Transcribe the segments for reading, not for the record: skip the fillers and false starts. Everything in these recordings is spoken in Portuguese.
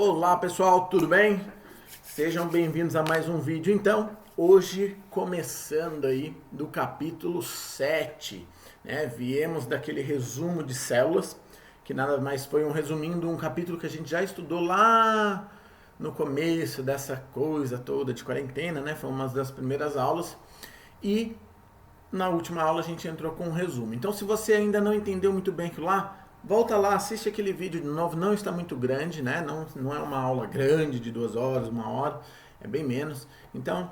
Olá pessoal, tudo bem? Sejam bem-vindos a mais um vídeo. Então, hoje começando aí do capítulo 7, né? Viemos daquele resumo de células, que nada mais foi um resuminho de um capítulo que a gente já estudou lá no começo dessa coisa toda de quarentena, né? Foi uma das primeiras aulas e na última aula a gente entrou com um resumo. Então, se você ainda não entendeu muito bem aquilo lá, volta lá, assiste aquele vídeo de novo. Não está muito grande, né? Não é uma aula grande de 2 horas, 1 hora, é bem menos. Então,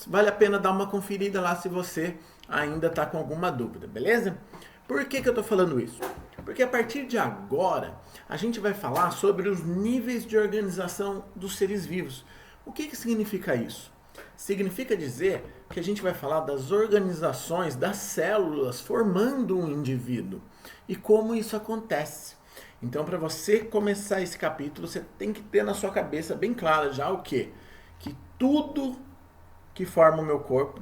vale a pena dar uma conferida lá se você ainda está com alguma dúvida, beleza? Por que eu estou falando isso? Porque a partir de agora, a gente vai falar sobre os níveis de organização dos seres vivos. O que significa isso? Significa dizer que a gente vai falar das organizações das células formando um indivíduo e como isso acontece. Então, para você começar esse capítulo, você tem que ter na sua cabeça bem claro já o quê? Que tudo que forma o meu corpo,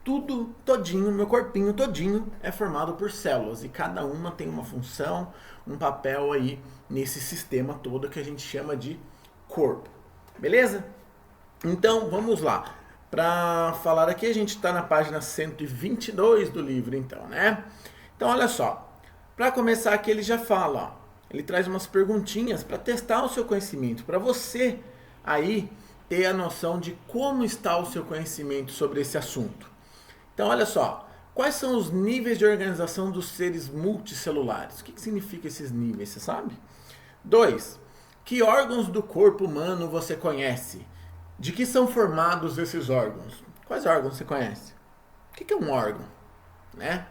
tudo todinho, meu corpinho todinho é formado por células e cada uma tem uma função, um papel aí nesse sistema todo que a gente chama de corpo. Beleza? Então, vamos lá. Para falar aqui, a gente está na página 122 do livro, então, né? Então, olha só. Para começar aqui, ele já fala, ó, ele traz umas perguntinhas para testar o seu conhecimento, para você aí ter a noção de como está o seu conhecimento sobre esse assunto. Então, olha só. Quais são os níveis de organização dos seres multicelulares? O que significa esses níveis, você sabe? 2. Que órgãos do corpo humano você conhece? De que são formados esses órgãos? Quais órgãos você conhece? O que é um órgão? Né?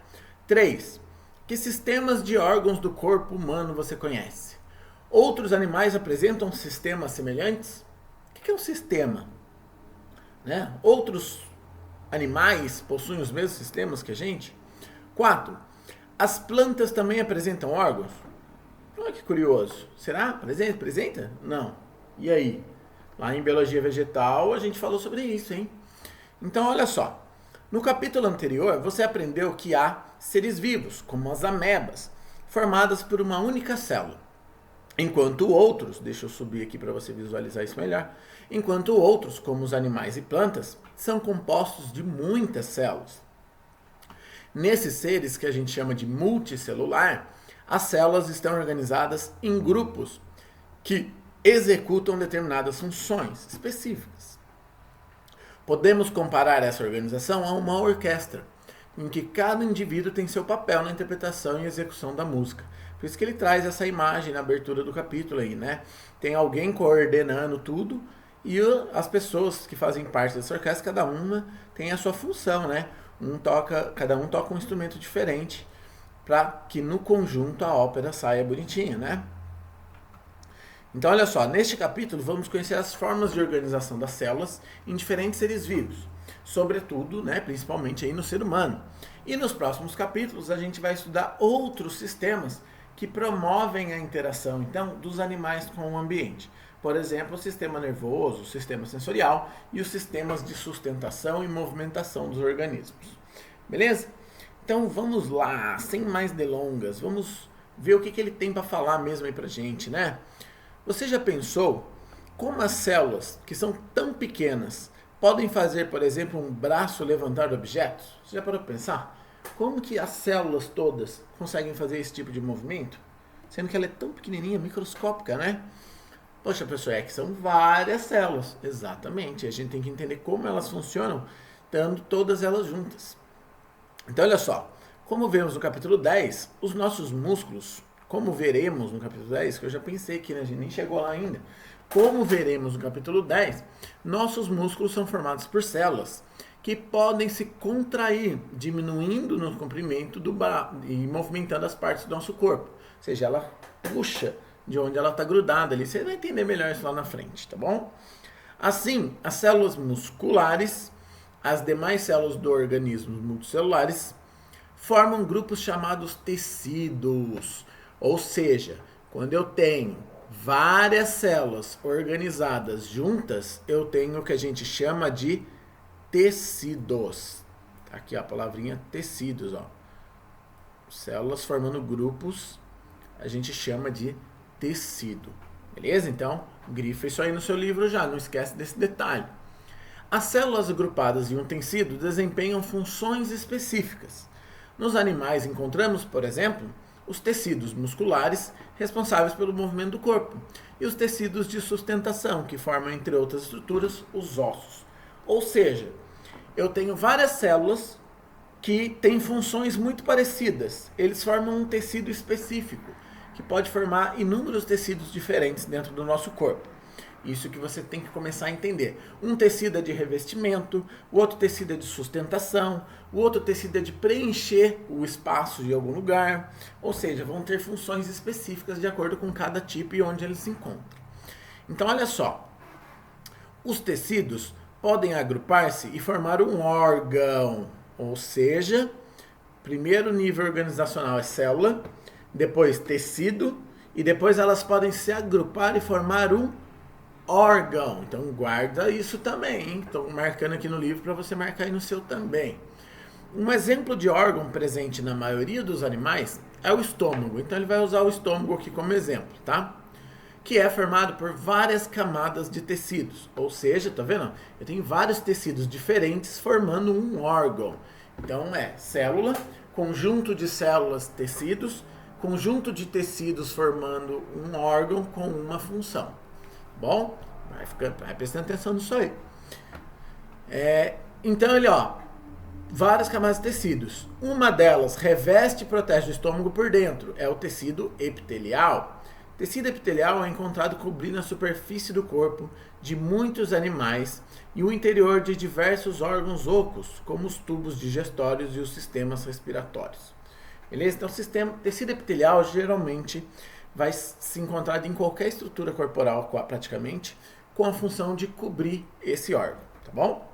3. Que sistemas de órgãos do corpo humano você conhece? Outros animais apresentam sistemas semelhantes? O que é um sistema? Né? Outros animais possuem os mesmos sistemas que a gente? 4. As plantas também apresentam órgãos? Olha que curioso. Será? Apresenta? Não. E aí? Lá em Biologia Vegetal a gente falou sobre isso, hein? Então, olha só. No capítulo anterior, você aprendeu que há seres vivos, como as amebas, formadas por uma única célula. Enquanto outros, deixa eu subir aqui para você visualizar isso melhor, enquanto outros, como os animais e plantas, são compostos de muitas células. Nesses seres que a gente chama de multicelular, as células estão organizadas em grupos que executam determinadas funções específicas. Podemos comparar essa organização a uma orquestra, em que cada indivíduo tem seu papel na interpretação e execução da música. Por isso que ele traz essa imagem na abertura do capítulo aí, né? Tem alguém coordenando tudo e as pessoas que fazem parte dessa orquestra, cada uma tem a sua função, né? Cada um toca um instrumento diferente para que no conjunto a ópera saia bonitinha, né? Então, olha só, neste capítulo vamos conhecer as formas de organização das células em diferentes seres vivos, sobretudo, né, principalmente aí no ser humano. E nos próximos capítulos a gente vai estudar outros sistemas que promovem a interação, então, dos animais com o ambiente. Por exemplo, o sistema nervoso, o sistema sensorial e os sistemas de sustentação e movimentação dos organismos. Beleza? Então, vamos lá, sem mais delongas, vamos ver o que ele tem para falar mesmo aí pra gente, né? Você já pensou como as células, que são tão pequenas, podem fazer, por exemplo, um braço levantar objetos? Você já parou para pensar? Como que as células todas conseguem fazer esse tipo de movimento? Sendo que ela é tão pequenininha, microscópica, né? Poxa, pessoal, é que são várias células. Exatamente. A gente tem que entender como elas funcionam, estando todas elas juntas. Então, olha só. Como vemos no capítulo 10, os nossos músculos, como veremos no capítulo 10, que eu já pensei que, né, a gente nem chegou lá ainda. Como veremos no capítulo 10, nossos músculos são formados por células que podem se contrair, diminuindo no comprimento e movimentando as partes do nosso corpo. Ou seja, ela puxa de onde ela está grudada ali. Você vai entender melhor isso lá na frente, tá bom? Assim, as células musculares, as demais células do organismo multicelulares, formam grupos chamados tecidos. Ou seja, quando eu tenho várias células organizadas juntas, eu tenho o que a gente chama de tecidos. Aqui ó, a palavrinha tecidos, ó. Células formando grupos, a gente chama de tecido. Beleza? Então, Grifa isso aí no seu livro já, não esquece desse detalhe. As células agrupadas em um tecido desempenham funções específicas. Nos animais encontramos, por exemplo, os tecidos musculares, responsáveis pelo movimento do corpo, e os tecidos de sustentação, que formam, entre outras estruturas, os ossos. Ou seja, eu tenho várias células que têm funções muito parecidas. Eles formam um tecido específico, que pode formar inúmeros tecidos diferentes dentro do nosso corpo. Isso que você tem que começar a entender. Um tecido é de revestimento, o outro tecido é de sustentação, o outro tecido é de preencher o espaço de algum lugar. Ou seja, vão ter funções específicas de acordo com cada tipo e onde eles se encontram. Então, olha só. Os tecidos podem agrupar-se e formar um órgão. Ou seja, primeiro nível organizacional é célula, depois tecido, e depois elas podem se agrupar e formar um órgão. Então guarda isso também, hein? Estou marcando aqui no livro para você marcar aí no seu também. Um exemplo de órgão presente na maioria dos animais é o estômago. Então ele vai usar o estômago aqui como exemplo, tá? Que é formado por várias camadas de tecidos. Ou seja, tá vendo? Eu tenho vários tecidos diferentes formando um órgão. Então é célula, conjunto de células, tecidos, conjunto de tecidos formando um órgão com uma função. Bom, vai prestando atenção nisso aí. Então ele, várias camadas de tecidos. Uma delas reveste e protege o estômago por dentro. É o tecido epitelial. O tecido epitelial é encontrado cobrindo a superfície do corpo de muitos animais e o interior de diversos órgãos ocos, como os tubos digestórios e os sistemas respiratórios. Beleza? Então, tecido epitelial geralmente vai se encontrar em qualquer estrutura corporal, praticamente, com a função de cobrir esse órgão, tá bom?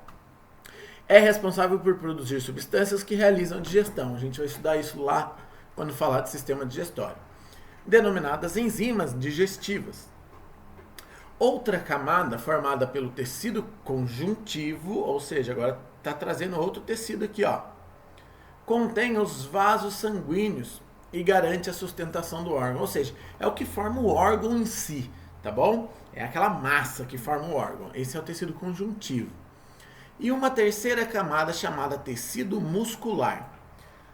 É responsável por produzir substâncias que realizam a digestão. A gente vai estudar isso lá quando falar de sistema digestório. Denominadas enzimas digestivas. Outra camada formada pelo tecido conjuntivo, ou seja, agora está trazendo outro tecido aqui, contém os vasos sanguíneos e garante a sustentação do órgão, ou seja, é o que forma o órgão em si, tá bom? É aquela massa que forma o órgão. Esse é o tecido conjuntivo. E uma terceira camada chamada tecido muscular.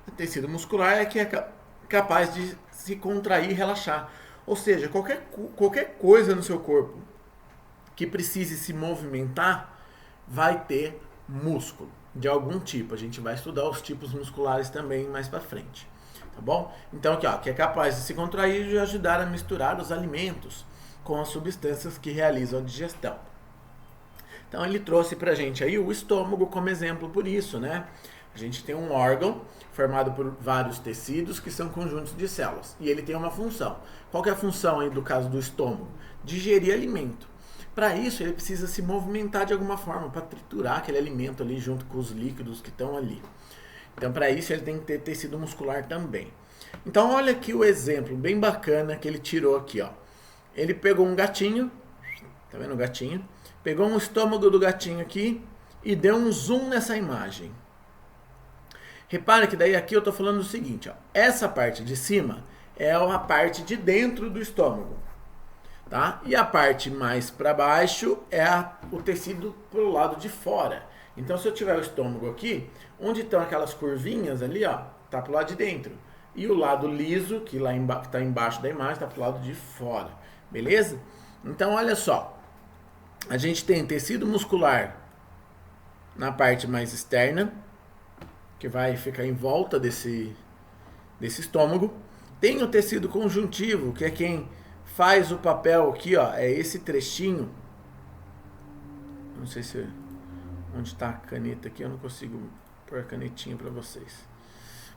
O tecido muscular é que é capaz de se contrair e relaxar. Ou seja, qualquer coisa no seu corpo que precise se movimentar vai ter músculo de algum tipo. A gente vai estudar os tipos musculares também mais para frente. Tá bom? Então aqui, que é capaz de se contrair e ajudar a misturar os alimentos com as substâncias que realizam a digestão. Então ele trouxe pra gente aí o estômago como exemplo por isso, né? A gente tem um órgão formado por vários tecidos que são conjuntos de células. E ele tem uma função. Qual que é a função aí do caso do estômago? Digerir alimento. Para isso ele precisa se movimentar de alguma forma, para triturar aquele alimento ali junto com os líquidos que estão ali. Então, para isso, ele tem que ter tecido muscular também. Então, olha aqui o exemplo bem bacana que ele tirou aqui, Ele pegou um gatinho, tá vendo o gatinho? Pegou um estômago do gatinho aqui e deu um zoom nessa imagem. Repare que daí aqui eu tô falando o seguinte, essa parte de cima é a parte de dentro do estômago, tá? E a parte mais para baixo é o tecido pro lado de fora. Então, se eu tiver o estômago aqui, onde estão aquelas curvinhas ali, tá pro lado de dentro. E o lado liso, que lá que tá embaixo da imagem, tá pro lado de fora. Beleza? Então, olha só. A gente tem tecido muscular na parte mais externa, que vai ficar em volta desse estômago. Tem o tecido conjuntivo, que é quem faz o papel aqui, é esse trechinho. Não sei se... Onde está a caneta aqui, eu não consigo pôr a canetinha para vocês.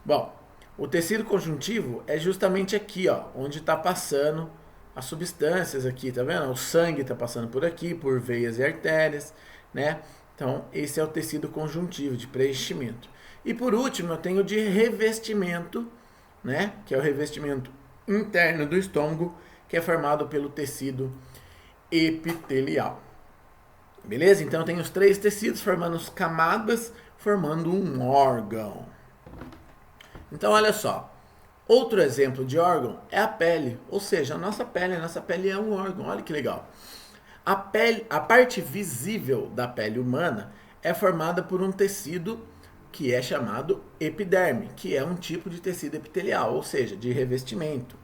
Bom, o tecido conjuntivo é justamente aqui, onde está passando as substâncias aqui, tá vendo? O sangue está passando por aqui, por veias e artérias, né? Então, esse é o tecido conjuntivo, de preenchimento. E por último, eu tenho de revestimento, né? Que é o revestimento interno do estômago, que é formado pelo tecido epitelial. Beleza? Então tem os três tecidos formando as camadas, formando um órgão. Então olha só, outro exemplo de órgão é a pele, ou seja, a nossa pele é um órgão, olha que legal. A parte visível da pele humana é formada por um tecido que é chamado epiderme, que é um tipo de tecido epitelial, ou seja, de revestimento.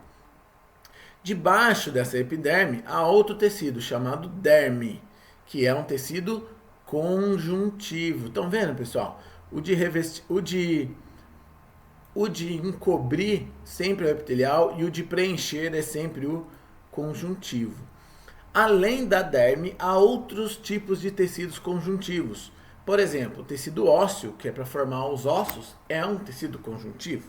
Debaixo dessa epiderme há outro tecido chamado derme, que é um tecido conjuntivo. Estão vendo, pessoal? O de encobrir sempre é o epitelial e o de preencher é sempre o conjuntivo. Além da derme, há outros tipos de tecidos conjuntivos. Por exemplo, o tecido ósseo, que é para formar os ossos, é um tecido conjuntivo,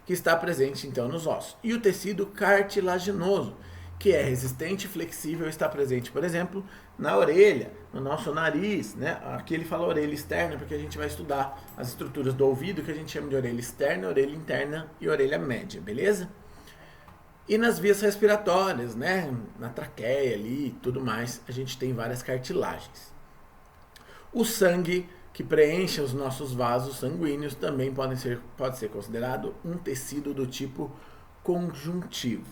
que está presente então nos ossos. E o tecido cartilaginoso, que é resistente e flexível, está presente, por exemplo, na orelha, no nosso nariz, né? Aqui ele fala orelha externa, porque a gente vai estudar as estruturas do ouvido, que a gente chama de orelha externa, orelha interna e orelha média, beleza? E nas vias respiratórias, né? Na traqueia ali e tudo mais, a gente tem várias cartilagens. O sangue que preenche os nossos vasos sanguíneos também pode ser considerado um tecido do tipo conjuntivo.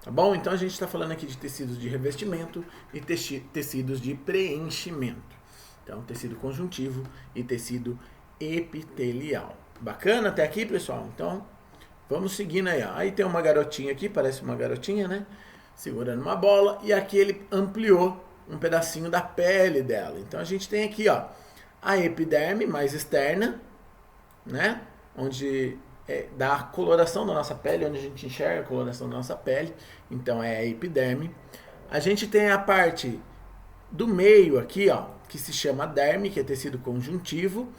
Tá bom? Então a gente está falando aqui de tecidos de revestimento e tecidos de preenchimento. Então, tecido conjuntivo e tecido epitelial. Bacana até aqui, pessoal? Então, vamos seguindo aí. Ó. Aí tem uma garotinha aqui, parece uma garotinha, né? Segurando uma bola. E aqui ele ampliou um pedacinho da pele dela. Então, a gente tem aqui, ó, a epiderme mais externa, né? Onde dá a coloração da nossa pele, onde a gente enxerga a coloração da nossa pele. Então, é a epiderme. A gente tem a parte do meio aqui, ó, que se chama derme, que é tecido conjuntivo.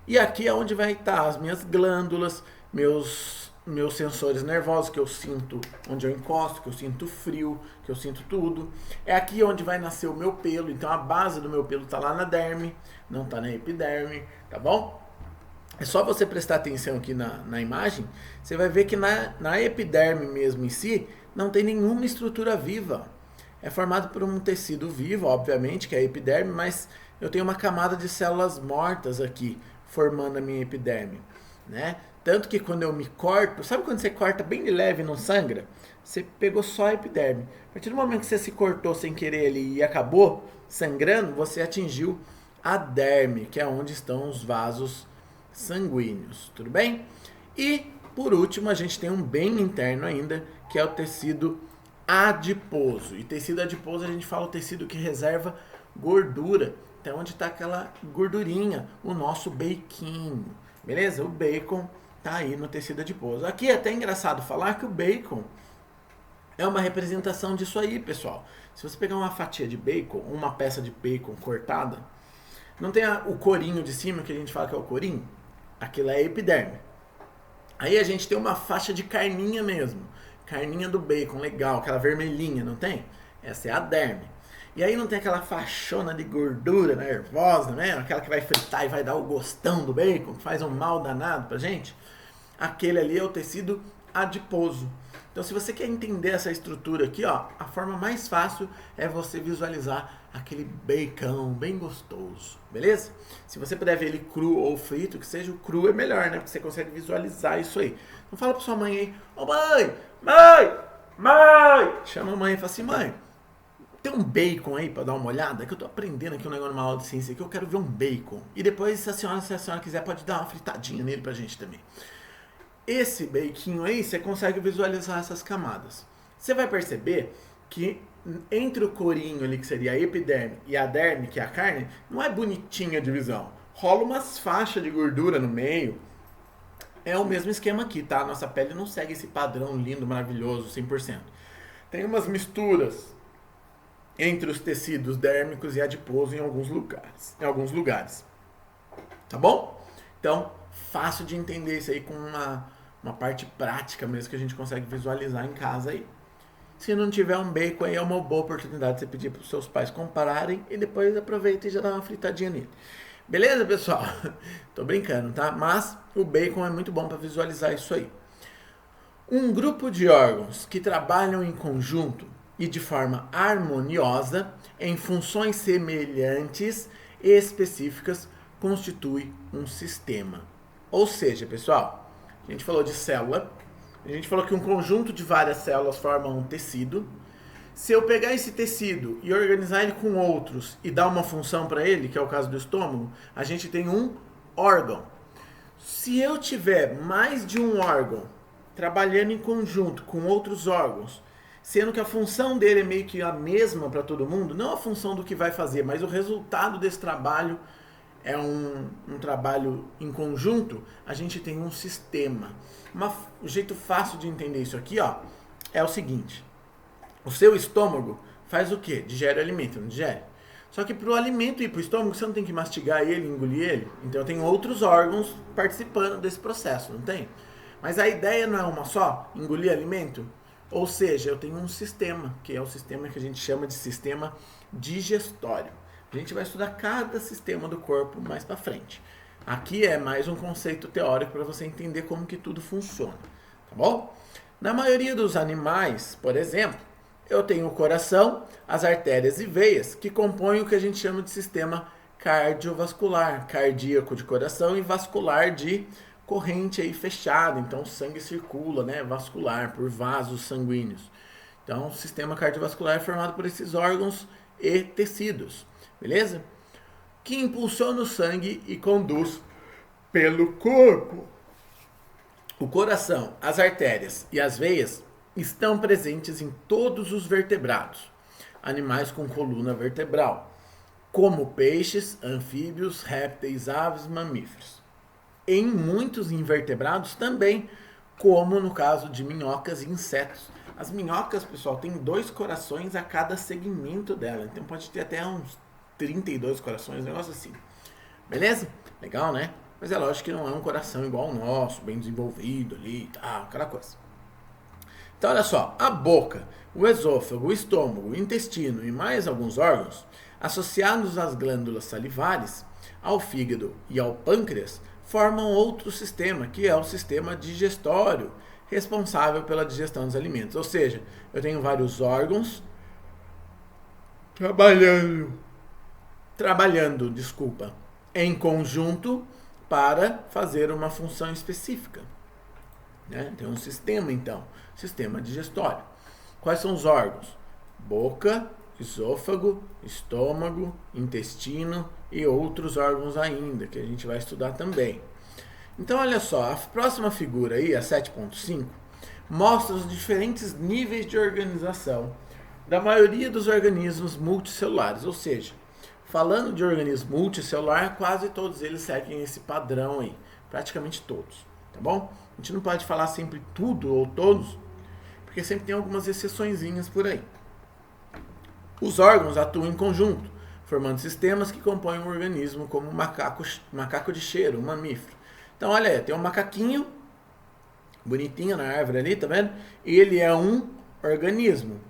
E aqui é onde vai estar as minhas glândulas, meus sensores nervosos, que eu sinto onde eu encosto, que eu sinto frio, que eu sinto tudo. É aqui onde vai nascer o meu pelo, então a base do meu pelo está lá na derme, não está na epiderme, tá bom? É só você prestar atenção aqui na imagem, você vai ver que na epiderme mesmo em si, não tem nenhuma estrutura viva. É formado por um tecido vivo, obviamente, que é a epiderme, mas eu tenho uma camada de células mortas aqui, formando a minha epiderme, né? Tanto que quando eu me corto, sabe quando você corta bem de leve e não sangra? Você pegou só a epiderme. A partir do momento que você se cortou sem querer ali e acabou sangrando, você atingiu a derme, que é onde estão os vasos sanguíneos, tudo bem? E, por último, a gente tem um bem interno ainda, que é o tecido adiposo. E tecido adiposo a gente fala o tecido que reserva gordura. Então, onde está aquela gordurinha, o nosso bacon, beleza? O bacon tá aí no tecido adiposo. Aqui é até engraçado falar que o bacon é uma representação disso aí, pessoal. Se você pegar uma fatia de bacon, uma peça de bacon cortada, não tem o corinho de cima que a gente fala que é o corinho? Aquilo é a epiderme. Aí a gente tem uma faixa de carninha mesmo. Carninha do bacon, legal, aquela vermelhinha, não tem? Essa é a derme. E aí não tem aquela faixona de gordura nervosa, né? Aquela que vai fritar e vai dar o gostão do bacon, que faz um mal danado pra gente. Aquele ali é o tecido adiposo. Então, se você quer entender essa estrutura aqui, ó, a forma mais fácil é você visualizar aquele bacon bem gostoso, beleza? Se você puder ver ele cru ou frito, que seja o cru é melhor, né? Porque você consegue visualizar isso aí. Então fala pra sua mãe aí, ô mãe, mãe! Chama a mãe e fala assim, mãe, tem um bacon aí pra dar uma olhada? Que eu tô aprendendo aqui um negócio numa aula de ciência que eu quero ver um bacon. E depois, se a senhora quiser, pode dar uma fritadinha nele pra gente também. Esse bacon aí, você consegue visualizar essas camadas. Você vai perceber que entre o corinho ali, que seria a epiderme, e a derme, que é a carne, não é bonitinha a divisão. Rola umas faixas de gordura no meio. É o mesmo esquema aqui, tá? Nossa pele não segue esse padrão lindo, maravilhoso, 100%. Tem umas misturas entre os tecidos dérmicos e adiposo em alguns lugares. Tá bom? Então, fácil de entender isso aí com uma parte prática mesmo que a gente consegue visualizar em casa aí. Se não tiver um bacon aí, é uma boa oportunidade de você pedir para os seus pais comprarem e depois aproveita e já dá uma fritadinha nele. Beleza, pessoal? Tô brincando, tá? Mas o bacon é muito bom para visualizar isso aí. Um grupo de órgãos que trabalham em conjunto e de forma harmoniosa em funções semelhantes e específicas constitui um sistema. Ou seja, pessoal, a gente falou de célula, a gente falou que um conjunto de várias células forma um tecido. Se eu pegar esse tecido e organizar ele com outros e dar uma função para ele, que é o caso do estômago, a gente tem um órgão. Se eu tiver mais de um órgão trabalhando em conjunto com outros órgãos, sendo que a função dele é meio que a mesma para todo mundo, não a função do que vai fazer, mas o resultado desse trabalho é um trabalho em conjunto, a gente tem um sistema. Um jeito fácil de entender isso aqui, ó, é o seguinte: o seu estômago faz o quê? Digere o alimento, não digere? Só que para o alimento ir para o estômago, você não tem que mastigar ele, engolir ele. Então tem outros órgãos participando desse processo, não tem? Mas a ideia não é uma só, engolir alimento? Ou seja, eu tenho um sistema, que é o sistema que a gente chama de sistema digestório. A gente vai estudar cada sistema do corpo mais para frente. Aqui é mais um conceito teórico para você entender como que tudo funciona, tá bom? Na maioria dos animais, por exemplo, eu tenho o coração, as artérias e veias, que compõem o que a gente chama de sistema cardiovascular, cardíaco de coração e vascular de corrente aí fechada. Então o sangue circula, né, vascular, por vasos sanguíneos. Então o sistema cardiovascular é formado por esses órgãos e tecidos, beleza? Que impulsiona o sangue e conduz pelo corpo. O coração, as artérias e as veias estão presentes em todos os vertebrados, animais com coluna vertebral, como peixes, anfíbios, répteis, aves, mamíferos. Em muitos invertebrados também, como no caso de minhocas e insetos. As minhocas, pessoal, têm 2 corações a cada segmento dela, então pode ter até uns 32 corações, um negócio assim. Beleza? Legal, né? Mas é lógico que não é um coração igual ao nosso, bem desenvolvido ali e tal, aquela coisa. Então, olha só, a boca, o esôfago, o estômago, o intestino e mais alguns órgãos, associados às glândulas salivares, ao fígado e ao pâncreas, formam outro sistema, que é o sistema digestório, responsável pela digestão dos alimentos. Ou seja, eu tenho vários órgãos trabalhando, em conjunto para fazer uma função específica. Né? Tem um sistema, então, sistema digestório. Quais são os órgãos? Boca, esôfago, estômago, intestino e outros órgãos ainda, que a gente vai estudar também. Então, olha só, a próxima figura aí, a 7.5, mostra os diferentes níveis de organização da maioria dos organismos multicelulares. Ou seja, falando de organismo multicelular, quase todos eles seguem esse padrão aí, praticamente todos, tá bom? A gente não pode falar sempre tudo ou todos, porque sempre tem algumas exceçõezinhas por aí. Os órgãos atuam em conjunto, formando sistemas que compõem um organismo, como o macaco de cheiro, um mamífero. Então, olha aí, tem um macaquinho, bonitinho na árvore ali, tá vendo? E ele é um organismo.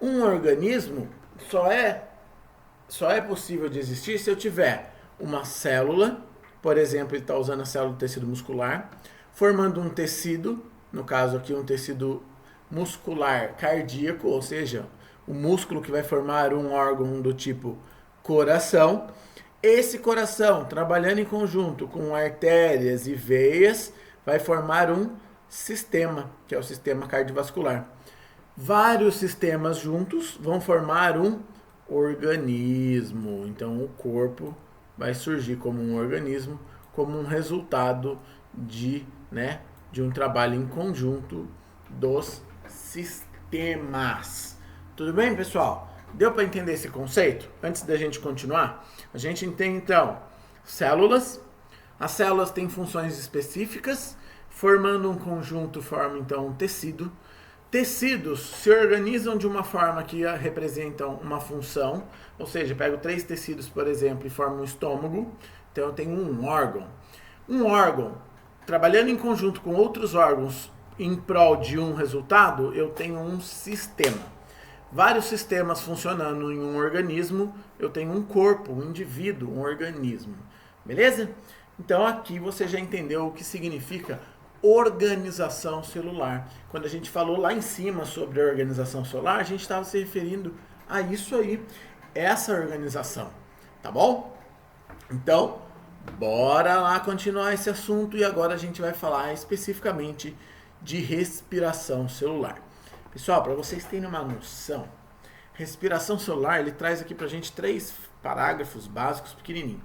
Um organismo só é possível de existir se eu tiver uma célula, por exemplo, ele está usando a célula do tecido muscular, formando um tecido, no caso aqui um tecido muscular cardíaco, ou seja, o músculo que vai formar um órgão do tipo coração. Esse coração, trabalhando em conjunto com artérias e veias, vai formar um sistema, que é o sistema cardiovascular. Vários sistemas juntos vão formar um organismo. Então o corpo vai surgir como um organismo, como um resultado de um trabalho em conjunto dos sistemas. Tudo bem, pessoal? Deu para entender esse conceito? Antes da gente continuar, a gente entende então células. As células têm funções específicas, formando um conjunto, forma então um tecido. Tecidos se organizam de uma forma que representam uma função, ou seja, pego 3 tecidos, por exemplo, e formo um estômago, então eu tenho um órgão. Um órgão, trabalhando em conjunto com outros órgãos em prol de um resultado, eu tenho um sistema. Vários sistemas funcionando em um organismo, eu tenho um corpo, um indivíduo, um organismo. Beleza? Então aqui você já entendeu o que significa organização celular. Quando a gente falou lá em cima sobre a organização celular, a gente estava se referindo a isso aí, essa organização, tá bom? Então, bora lá continuar esse assunto e agora a gente vai falar especificamente de respiração celular. Pessoal, para vocês terem uma noção, respiração celular, ele traz aqui pra gente 3 parágrafos básicos pequenininhos.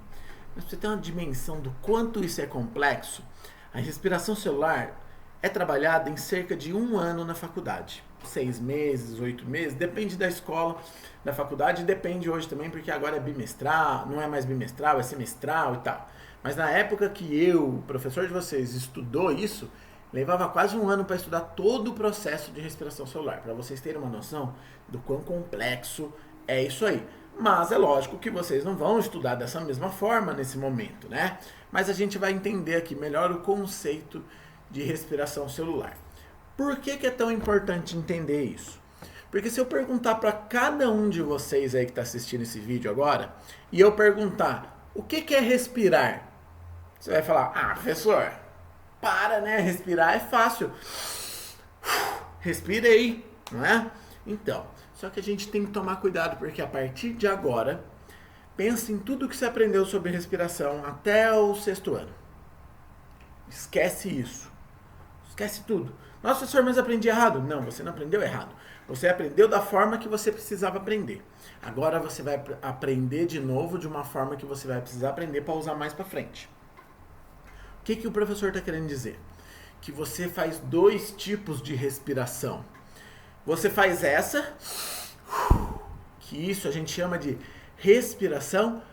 Mas pra você ter uma dimensão do quanto isso é complexo, a respiração celular é trabalhada em cerca de 1 ano na faculdade. 6 meses, 8 meses, depende da escola, da faculdade, depende hoje também, porque agora é bimestral, não é mais bimestral, é semestral e tal. Mas na época que eu, professor de vocês, estudou isso, levava quase 1 ano para estudar todo o processo de respiração celular, para vocês terem uma noção do quão complexo é isso aí. Mas é lógico que vocês não vão estudar dessa mesma forma nesse momento, né? Mas a gente vai entender aqui melhor o conceito de respiração celular. Por que é tão importante entender isso? Porque se eu perguntar para cada um de vocês aí que está assistindo esse vídeo agora, e eu perguntar o que é respirar, você vai falar, professor, para, né? Respirar é fácil. Respirei, não é? Então, só que a gente tem que tomar cuidado, porque a partir de agora, pense em tudo que você aprendeu sobre respiração até o 6º ano. Esquece isso. Esquece tudo. Nossa, professor, mas aprendi errado. Não, você não aprendeu errado. Você aprendeu da forma que você precisava aprender. Agora você vai aprender de novo de uma forma que você vai precisar aprender para usar mais para frente. O que o professor está querendo dizer? Que você faz 2 tipos de respiração. Você faz essa, que isso a gente chama de respiração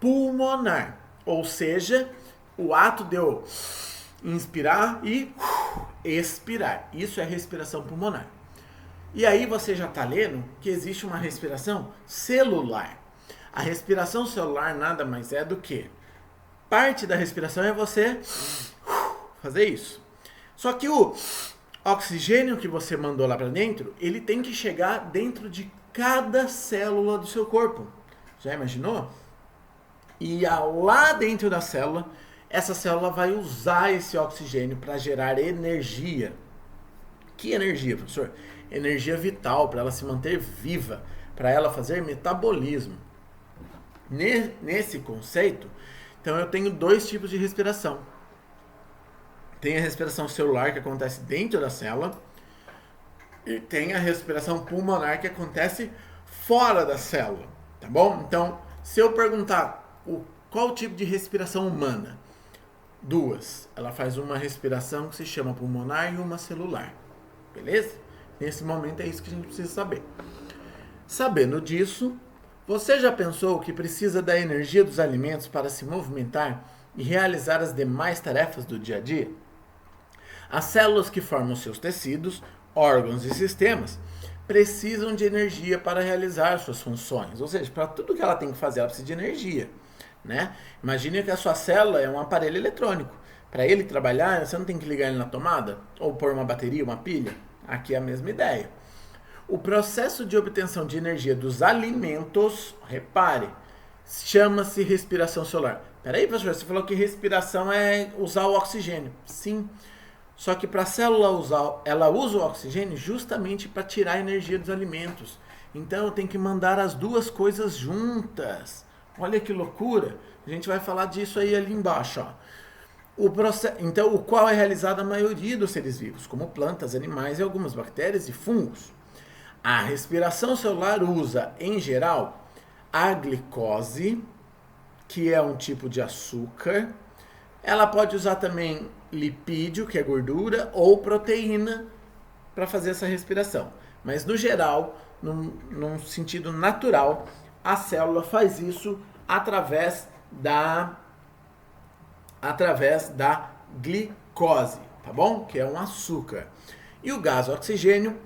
pulmonar. Ou seja, o ato de eu inspirar e expirar. Isso é respiração pulmonar. E aí você já está lendo que existe uma respiração celular. A respiração celular nada mais é do que parte da respiração é você fazer isso. Só que o oxigênio que você mandou lá para dentro, ele tem que chegar dentro de cada célula do seu corpo. Já imaginou? E lá dentro da célula, essa célula vai usar esse oxigênio para gerar energia. Que energia, professor? Energia vital, para ela se manter viva, para ela fazer metabolismo. Nesse conceito, então eu tenho 2 tipos de respiração. Tem a respiração celular que acontece dentro da célula e tem a respiração pulmonar que acontece fora da célula, tá bom? Então, se eu perguntar qual tipo de respiração humana, 2. Ela faz uma respiração que se chama pulmonar e uma celular, beleza? Nesse momento é isso que a gente precisa saber. Sabendo disso, você já pensou que precisa da energia dos alimentos para se movimentar e realizar as demais tarefas do dia a dia? As células que formam seus tecidos, órgãos e sistemas precisam de energia para realizar suas funções. Ou seja, para tudo que ela tem que fazer, ela precisa de energia, né? Imagine que a sua célula é um aparelho eletrônico. Para ele trabalhar, você não tem que ligar ele na tomada ou pôr uma bateria, uma pilha. Aqui é a mesma ideia. O processo de obtenção de energia dos alimentos, repare, chama-se respiração celular. Peraí, professor, você falou que respiração é usar o oxigênio. Sim, só que para a célula ela usa o oxigênio justamente para tirar a energia dos alimentos. Então eu tenho que mandar as 2 coisas juntas. Olha que loucura. A gente vai falar disso aí ali embaixo, ó. Então, o qual é realizado a maioria dos seres vivos, como plantas, animais e algumas bactérias e fungos. A respiração celular usa, em geral, a glicose, que é um tipo de açúcar. Ela pode usar também lipídio, que é gordura, ou proteína para fazer essa respiração. Mas, no geral, num sentido natural, a célula faz isso através da glicose, tá bom? Que é um açúcar. E o gás oxigênio,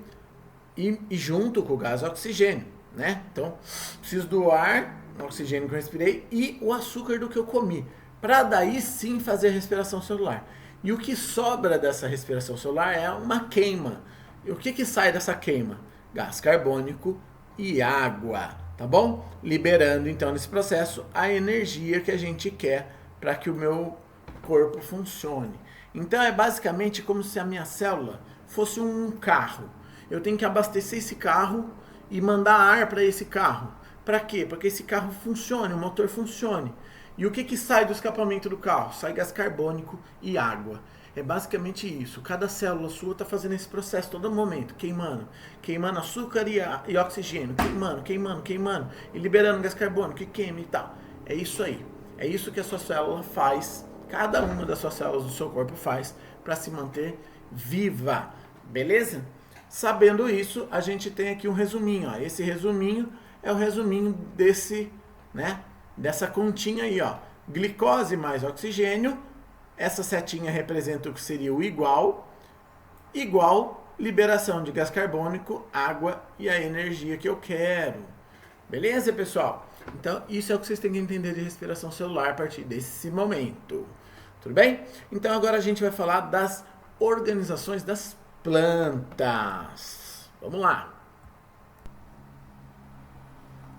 e junto com o gás oxigênio, né? Então, preciso do ar, o oxigênio que eu respirei, e o açúcar do que eu comi, para daí sim fazer a respiração celular. E o que sobra dessa respiração celular é uma queima. E o que sai dessa queima? Gás carbônico e água, tá bom? Liberando, então, nesse processo, a energia que a gente quer para que o meu corpo funcione. Então é basicamente como se a minha célula fosse um carro. Eu tenho que abastecer esse carro e mandar ar para esse carro. Para quê? Para que esse carro funcione, o motor funcione. E o que sai do escapamento do carro? Sai gás carbônico e água. É basicamente isso. Cada célula sua está fazendo esse processo todo momento, queimando. Queimando açúcar e oxigênio. Queimando. E liberando gás carbônico, que queima e tal. É isso aí. É isso que a sua célula faz. Cada uma das suas células do seu corpo faz para se manter viva. Beleza? Sabendo isso, a gente tem aqui um resuminho. Ó. Esse resuminho é o resuminho dessa continha aí. Ó. Glicose mais oxigênio. Essa setinha representa o que seria o igual, liberação de gás carbônico, água e a energia que eu quero. Beleza, pessoal? Então, isso é o que vocês têm que entender de respiração celular a partir desse momento. Tudo bem? Então, agora a gente vai falar das organizações das plantas. Vamos lá.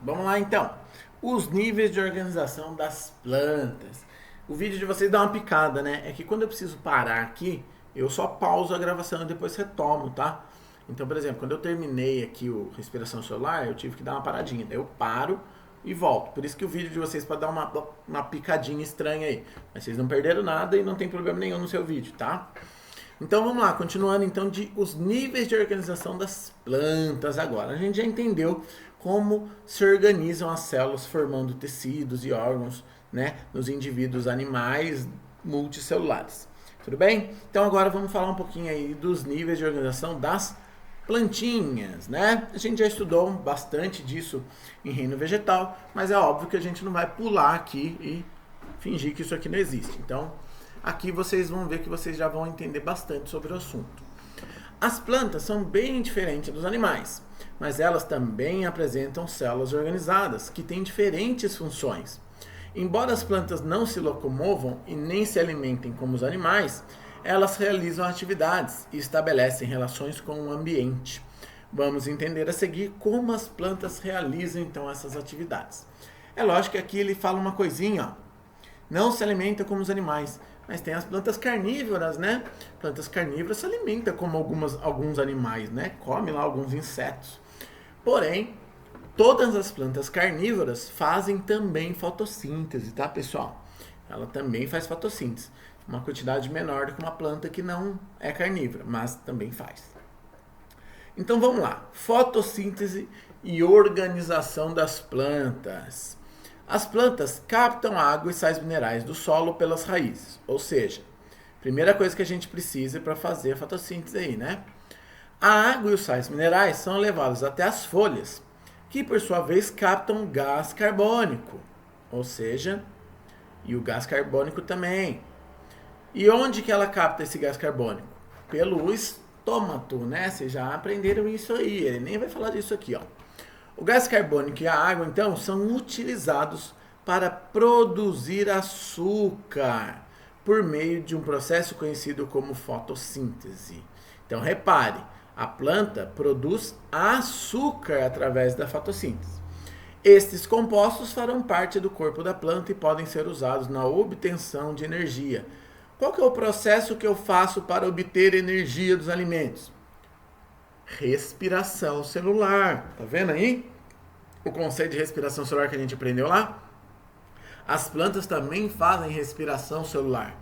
Vamos lá, então. Os níveis de organização das plantas. O vídeo de vocês dá uma picada, né? É que quando eu preciso parar aqui, eu só pauso a gravação e depois retomo, tá? Então, por exemplo, quando eu terminei aqui o respiração celular, eu tive que dar uma paradinha. Daí eu paro e volto. Por isso que o vídeo de vocês pode dar uma picadinha estranha aí. Mas vocês não perderam nada e não tem problema nenhum no seu vídeo, tá? Então vamos lá, continuando então os níveis de organização das plantas agora. A gente já entendeu como se organizam as células formando tecidos e órgãos, né, nos indivíduos animais multicelulares. Tudo bem? Então agora vamos falar um pouquinho aí dos níveis de organização das plantinhas, né? A gente já estudou bastante disso em reino vegetal, mas é óbvio que a gente não vai pular aqui e fingir que isso aqui não existe. Então, aqui vocês vão ver que vocês já vão entender bastante sobre o assunto. As plantas são bem diferentes dos animais, mas elas também apresentam células organizadas, que têm diferentes funções. Embora as plantas não se locomovam e nem se alimentem como os animais, elas realizam atividades e estabelecem relações com o ambiente. Vamos entender a seguir como as plantas realizam então essas atividades. É lógico que aqui ele fala uma coisinha, ó. Não se alimentam como os animais, mas tem as plantas carnívoras, né? Plantas carnívoras se alimentam como alguns animais, né? Come lá alguns insetos. Porém, todas as plantas carnívoras fazem também fotossíntese, tá, pessoal? Ela também faz fotossíntese. Uma quantidade menor do que uma planta que não é carnívora, mas também faz. Então vamos lá. Fotossíntese e organização das plantas. As plantas captam água e sais minerais do solo pelas raízes. Ou seja, primeira coisa que a gente precisa para fazer a fotossíntese aí, né? A água e os sais minerais são levados até as folhas, que por sua vez captam gás carbônico, ou seja, e o gás carbônico também. E onde que ela capta esse gás carbônico? Pelo estômago, né? Vocês já aprenderam isso aí, ele nem vai falar disso aqui, ó. O gás carbônico e a água, então, são utilizados para produzir açúcar por meio de um processo conhecido como fotossíntese. Então, repare, a planta produz açúcar através da fotossíntese. Estes compostos farão parte do corpo da planta e podem ser usados na obtenção de energia. Qual que é o processo que eu faço para obter energia dos alimentos? Respiração celular. Tá vendo aí? O conceito de respiração celular que a gente aprendeu lá? As plantas também fazem respiração celular,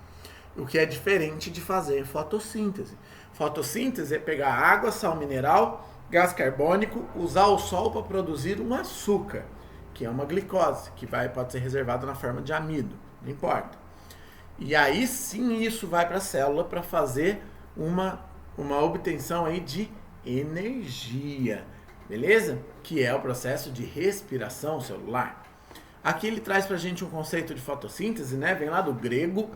o que é diferente de fazer fotossíntese. Fotossíntese é pegar água, sal mineral, gás carbônico, usar o sol para produzir um açúcar, que é uma glicose, que pode ser reservada na forma de amido, não importa. E aí sim isso vai para a célula para fazer uma obtenção aí de energia, beleza? Que é o processo de respiração celular. Aqui ele traz para a gente um conceito de fotossíntese, né? Vem lá do grego,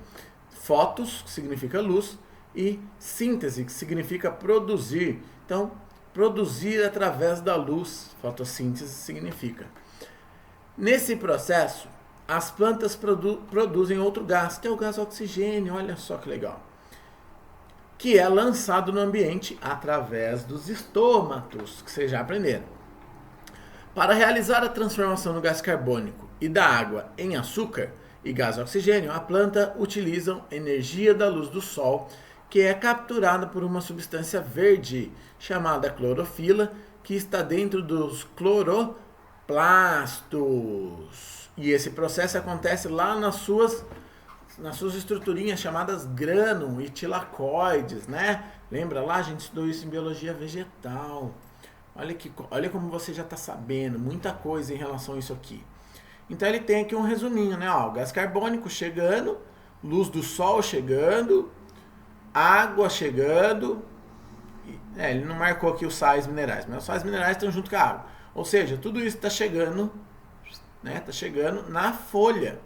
photos, que significa luz, e síntese, que significa produzir. Então, produzir através da luz, fotossíntese significa. Nesse processo, as plantas produzem outro gás, que é o gás oxigênio, olha só que legal, que é lançado no ambiente através dos estômatos, que vocês já aprenderam. Para realizar a transformação do gás carbônico e da água em açúcar e gás oxigênio, a planta utiliza energia da luz do sol, que é capturada por uma substância verde chamada clorofila, que está dentro dos cloroplastos. E esse processo acontece lá nas suas estruturinhas chamadas grânulo e tilacoides, né? Lembra lá? A gente estudou isso em biologia vegetal. Olha como você já está sabendo muita coisa em relação a isso aqui. Então ele tem aqui um resuminho, né? Ó, o gás carbônico chegando, luz do sol chegando, água chegando. Ele não marcou aqui os sais minerais, mas os sais minerais estão junto com a água. Ou seja, tudo isso está chegando, né? Está chegando na folha.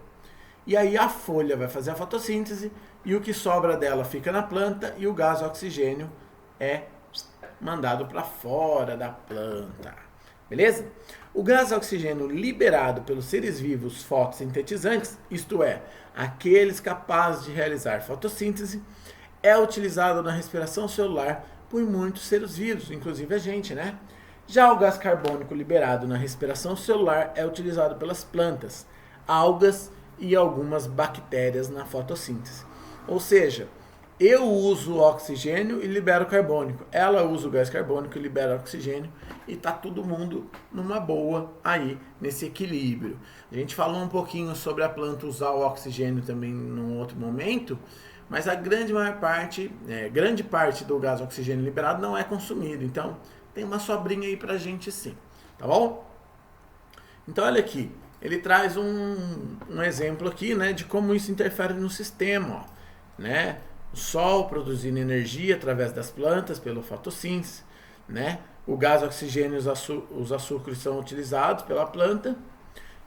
E aí a folha vai fazer a fotossíntese e o que sobra dela fica na planta e o gás oxigênio é mandado para fora da planta. Beleza? O gás oxigênio liberado pelos seres vivos fotossintetizantes, isto é, aqueles capazes de realizar fotossíntese, é utilizado na respiração celular por muitos seres vivos, inclusive a gente, né? Já o gás carbônico liberado na respiração celular é utilizado pelas plantas, algas e algumas bactérias na fotossíntese. Ou seja, eu uso o oxigênio e libero carbônico. Ela usa o gás carbônico e libera oxigênio. E tá todo mundo numa boa aí, nesse equilíbrio. A gente falou um pouquinho sobre a planta usar o oxigênio também num outro momento. Mas a grande parte do gás oxigênio liberado não é consumido. Então, tem uma sobrinha aí pra gente sim. Tá bom? Então, olha aqui. Ele traz um exemplo aqui, né, de como isso interfere no sistema, ó, né? O sol produzindo energia através das plantas pela fotossíntese, né? O gás oxigênio e os açúcares são utilizados pela planta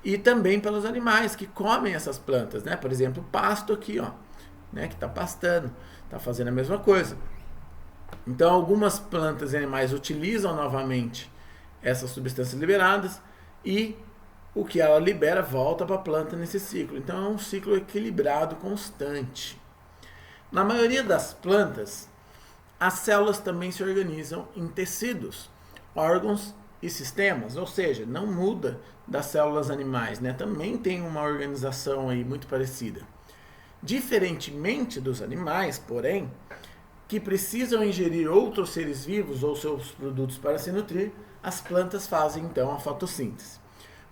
e também pelos animais que comem essas plantas, né? Por exemplo, o pasto aqui, ó, né, que está pastando, está fazendo a mesma coisa. Então, algumas plantas e animais utilizam novamente essas substâncias liberadas e o que ela libera volta para a planta nesse ciclo. Então, é um ciclo equilibrado, constante. Na maioria das plantas, as células também se organizam em tecidos, órgãos e sistemas, ou seja, não muda das células animais, né? Também tem uma organização aí muito parecida. Diferentemente dos animais, porém, que precisam ingerir outros seres vivos ou seus produtos para se nutrir, as plantas fazem então a fotossíntese.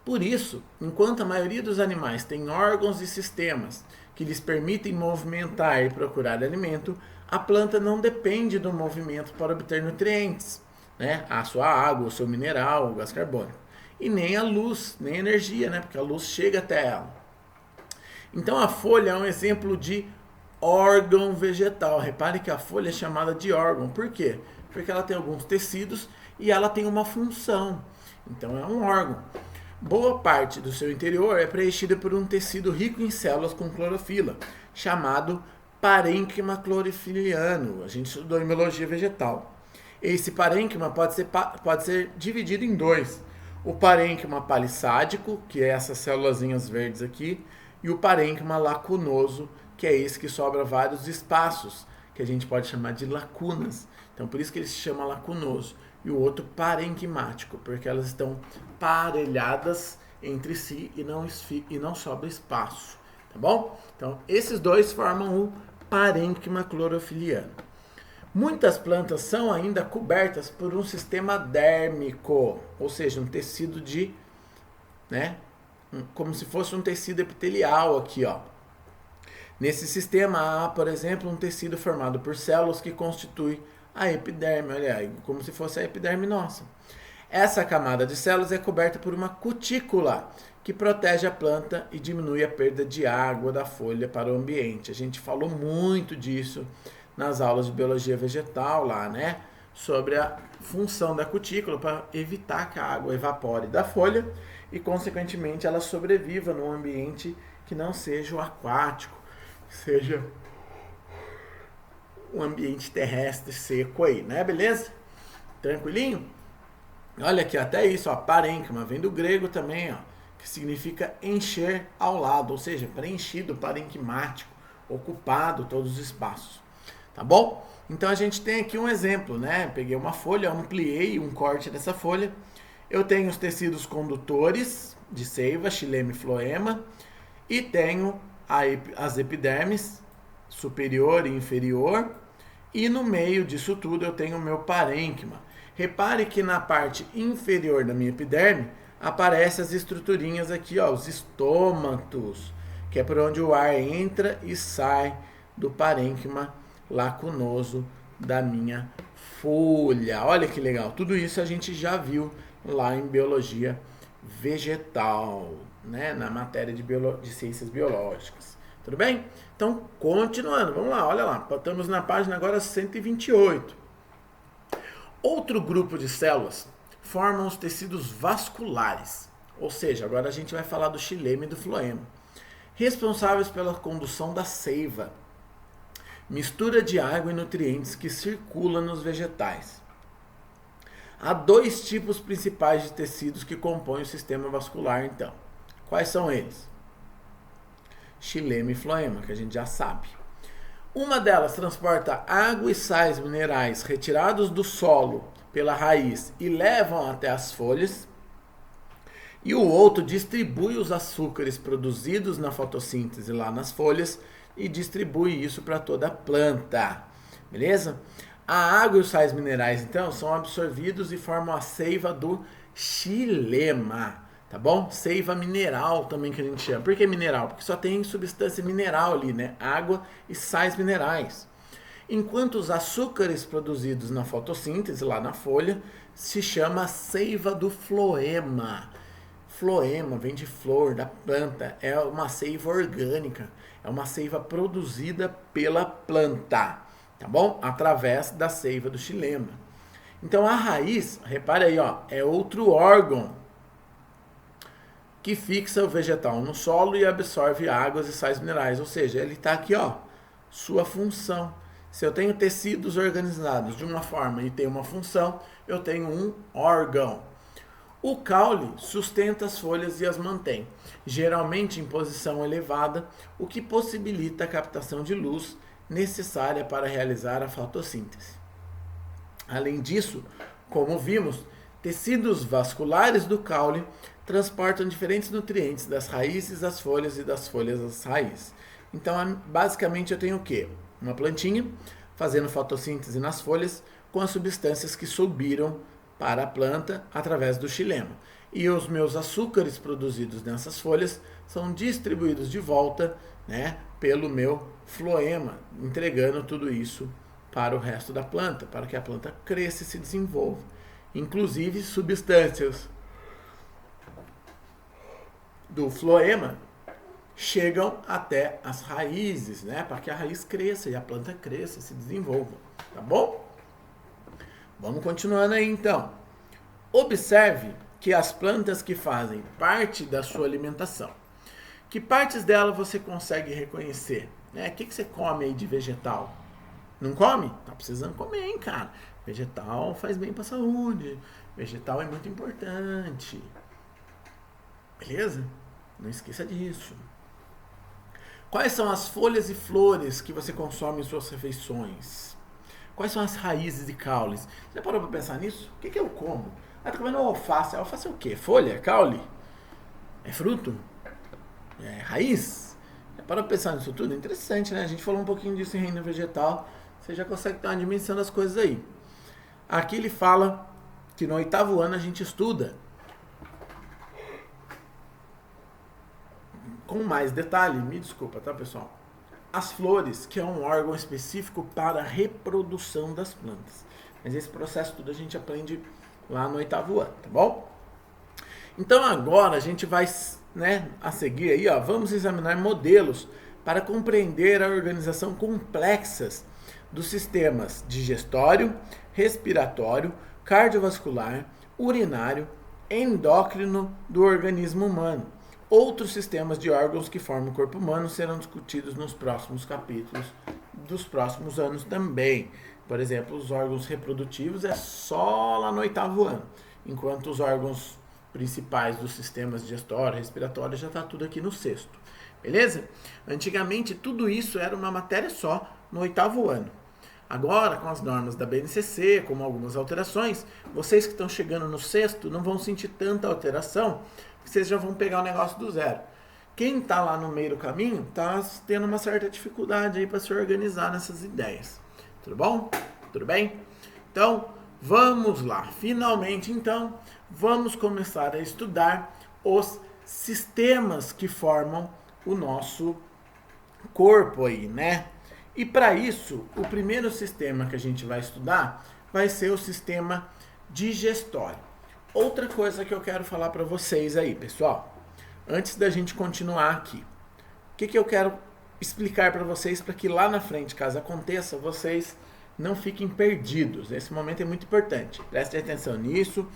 Por isso, enquanto a maioria dos animais tem órgãos e sistemas que lhes permitem movimentar e procurar alimento, a planta não depende do movimento para obter nutrientes, né? A sua água, o seu mineral, o gás carbônico. E nem a luz, nem a energia, né? Porque a luz chega até ela. Então a folha é um exemplo de órgão vegetal. Repare que a folha é chamada de órgão. Por quê? Porque ela tem alguns tecidos e ela tem uma função. Então é um órgão. Boa parte do seu interior é preenchida por um tecido rico em células com clorofila, chamado parênquima clorofiliano. A gente estudou em biologia vegetal. Esse parênquima pode ser dividido em dois. O parênquima palissádico, que é essas célulazinhas verdes aqui, e o parênquima lacunoso, que é esse que sobra vários espaços, que a gente pode chamar de lacunas. Então, por isso que ele se chama lacunoso. E o outro parenquimático, porque elas estão parelhadas entre si e não sobra espaço, tá bom? Então, esses dois formam o parênquima clorofiliano. Muitas plantas são ainda cobertas por um sistema dérmico, ou seja, um tecido de, né, como se fosse um tecido epitelial aqui, ó. Nesse sistema há, por exemplo, um tecido formado por células que constitui a epiderme, olha aí, como se fosse a epiderme nossa. Essa camada de células é coberta por uma cutícula que protege a planta e diminui a perda de água da folha para o ambiente. A gente falou muito disso nas aulas de biologia vegetal lá, né? Sobre a função da cutícula para evitar que a água evapore da folha e, consequentemente, ela sobreviva num ambiente que não seja o aquático, que seja um ambiente terrestre seco aí, né? Beleza? Tranquilinho? Olha aqui, até isso, ó, parênquima, vem do grego também, ó, que significa encher ao lado, ou seja, preenchido, parenquimático, ocupado todos os espaços. Tá bom? Então a gente tem aqui um exemplo, né? Peguei uma folha, ampliei um corte dessa folha. Eu tenho os tecidos condutores de seiva, xilema e floema, e tenho as epidermes superior e inferior, e no meio disso tudo eu tenho o meu parênquima. Repare que na parte inferior da minha epiderme aparecem as estruturinhas aqui, ó, os estômatos, que é por onde o ar entra e sai do parênquima lacunoso da minha folha. Olha que legal, tudo isso a gente já viu lá em biologia vegetal, né, na matéria de ciências biológicas. Tudo bem? Então, continuando, vamos lá, olha lá, estamos na página agora 128. Outro grupo de células formam os tecidos vasculares, ou seja, agora a gente vai falar do xilema e do floema, responsáveis pela condução da seiva, mistura de água e nutrientes que circula nos vegetais. Há dois tipos principais de tecidos que compõem o sistema vascular, então. Quais são eles? Xilema e floema, que a gente já sabe. Uma delas transporta água e sais minerais retirados do solo pela raiz e levam até as folhas. E o outro distribui os açúcares produzidos na fotossíntese lá nas folhas e distribui isso para toda a planta. Beleza? A água e os sais minerais, então, são absorvidos e formam a seiva do xilema. Tá bom? Seiva mineral também que a gente chama. Por que mineral? Porque só tem substância mineral ali, né? Água e sais minerais. Enquanto os açúcares produzidos na fotossíntese, lá na folha, se chama seiva do floema. Floema vem de flor, da planta. É uma seiva orgânica. É uma seiva produzida pela planta. Tá bom? Através da seiva do xilema. Então a raiz, repare aí, ó, é outro órgão que fixa o vegetal no solo e absorve águas e sais minerais. Ou seja, ele está aqui, ó, sua função. Se eu tenho tecidos organizados de uma forma e tem uma função, eu tenho um órgão. O caule sustenta as folhas e as mantém, geralmente em posição elevada, o que possibilita a captação de luz necessária para realizar a fotossíntese. Além disso, como vimos, tecidos vasculares do caule transportam diferentes nutrientes das raízes às folhas e das folhas às raízes. Então, basicamente, eu tenho o quê? Uma plantinha fazendo fotossíntese nas folhas com as substâncias que subiram para a planta através do xilema. E os meus açúcares produzidos nessas folhas são distribuídos de volta, né, pelo meu floema, entregando tudo isso para o resto da planta, para que a planta cresça e se desenvolva. Inclusive, substâncias do floema chegam até as raízes, né? Para que a raiz cresça e a planta cresça e se desenvolva, tá bom? Vamos continuando aí então. Observe que as plantas que fazem parte da sua alimentação, que partes dela você consegue reconhecer, né? O que você come aí de vegetal? Não come? Tá precisando comer, hein, cara? Vegetal faz bem para a saúde. Vegetal é muito importante. Beleza? Não esqueça disso. Quais são as folhas e flores que você consome em suas refeições? Quais são as raízes e caules? Você parou para pensar nisso? O que eu como? Ah, tá comendo alface. Alface é o quê? Folha? Caule? É fruto? É raiz? Você parou para pensar nisso tudo? Interessante, né? A gente falou um pouquinho disso em reino vegetal. Você já consegue ter uma dimensão das coisas aí. Aqui ele fala que no 8º ano a gente estuda com mais detalhe, me desculpa, tá, pessoal? As flores, que é um órgão específico para a reprodução das plantas. Mas esse processo tudo a gente aprende lá no 8º ano, tá bom? Então agora a gente vai, né, a seguir aí, ó, vamos examinar modelos para compreender a organização complexa dos sistemas digestório, respiratório, cardiovascular, urinário, endócrino do organismo humano. Outros sistemas de órgãos que formam o corpo humano serão discutidos nos próximos capítulos dos próximos anos também. Por exemplo, os órgãos reprodutivos é só lá no 8º ano, enquanto os órgãos principais dos sistemas digestório, respiratório já está tudo aqui no 6º. Beleza? Antigamente tudo isso era uma matéria só no 8º ano. Agora, com as normas da BNCC, com algumas alterações, vocês que estão chegando no 6º não vão sentir tanta alteração, vocês já vão pegar o negócio do zero. Quem está lá no meio do caminho está tendo uma certa dificuldade aí para se organizar nessas ideias. Tudo bom? Tudo bem? Então, Vamos lá, finalmente então, vamos começar a estudar os sistemas que formam o nosso corpo aí, né? E para isso, o primeiro sistema que a gente vai estudar vai ser o sistema digestório. Outra coisa que eu quero falar para vocês aí, pessoal, antes da gente continuar aqui, o que eu quero explicar para vocês para que lá na frente, caso aconteça, vocês não fiquem perdidos. Esse momento é muito importante. Preste atenção nisso.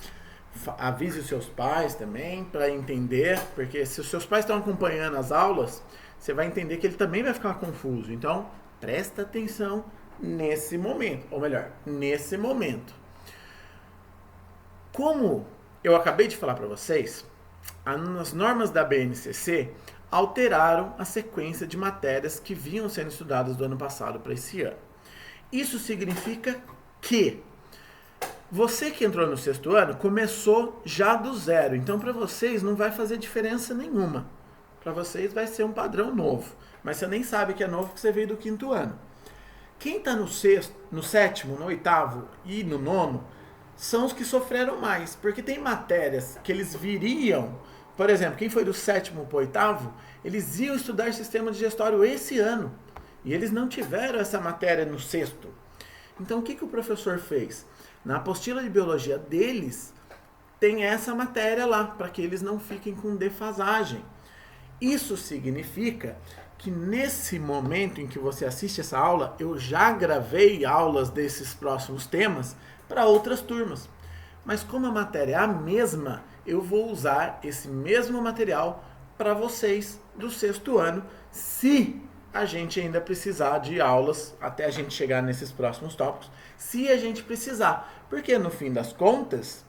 Avise os seus pais também para entender, porque se os seus pais estão acompanhando as aulas, você vai entender que ele também vai ficar confuso. Então, presta atenção nesse momento, ou melhor, nesse momento. Como eu acabei de falar para vocês, as normas da BNCC alteraram a sequência de matérias que vinham sendo estudadas do ano passado para esse ano. Isso significa que você que entrou no sexto ano começou já do zero. Então, para vocês não vai fazer diferença nenhuma. Para vocês vai ser um padrão novo. Mas você nem sabe que é novo porque você veio do quinto ano. Quem está no sexto, no sétimo, no oitavo e no nono são os que sofreram mais. Porque tem matérias que eles viriam... Por exemplo, quem foi do sétimo para o oitavo, eles iam estudar sistema digestório esse ano. E eles não tiveram essa matéria no sexto. Então, o que o professor fez? Na apostila de biologia deles, tem essa matéria lá, para que eles não fiquem com defasagem. Isso significa que nesse momento em que você assiste essa aula, eu já gravei aulas desses próximos temas para outras turmas. Mas como a matéria é a mesma, eu vou usar esse mesmo material para vocês do sexto ano, se a gente ainda precisar de aulas até a gente chegar nesses próximos tópicos, se a gente precisar. Porque no fim das contas,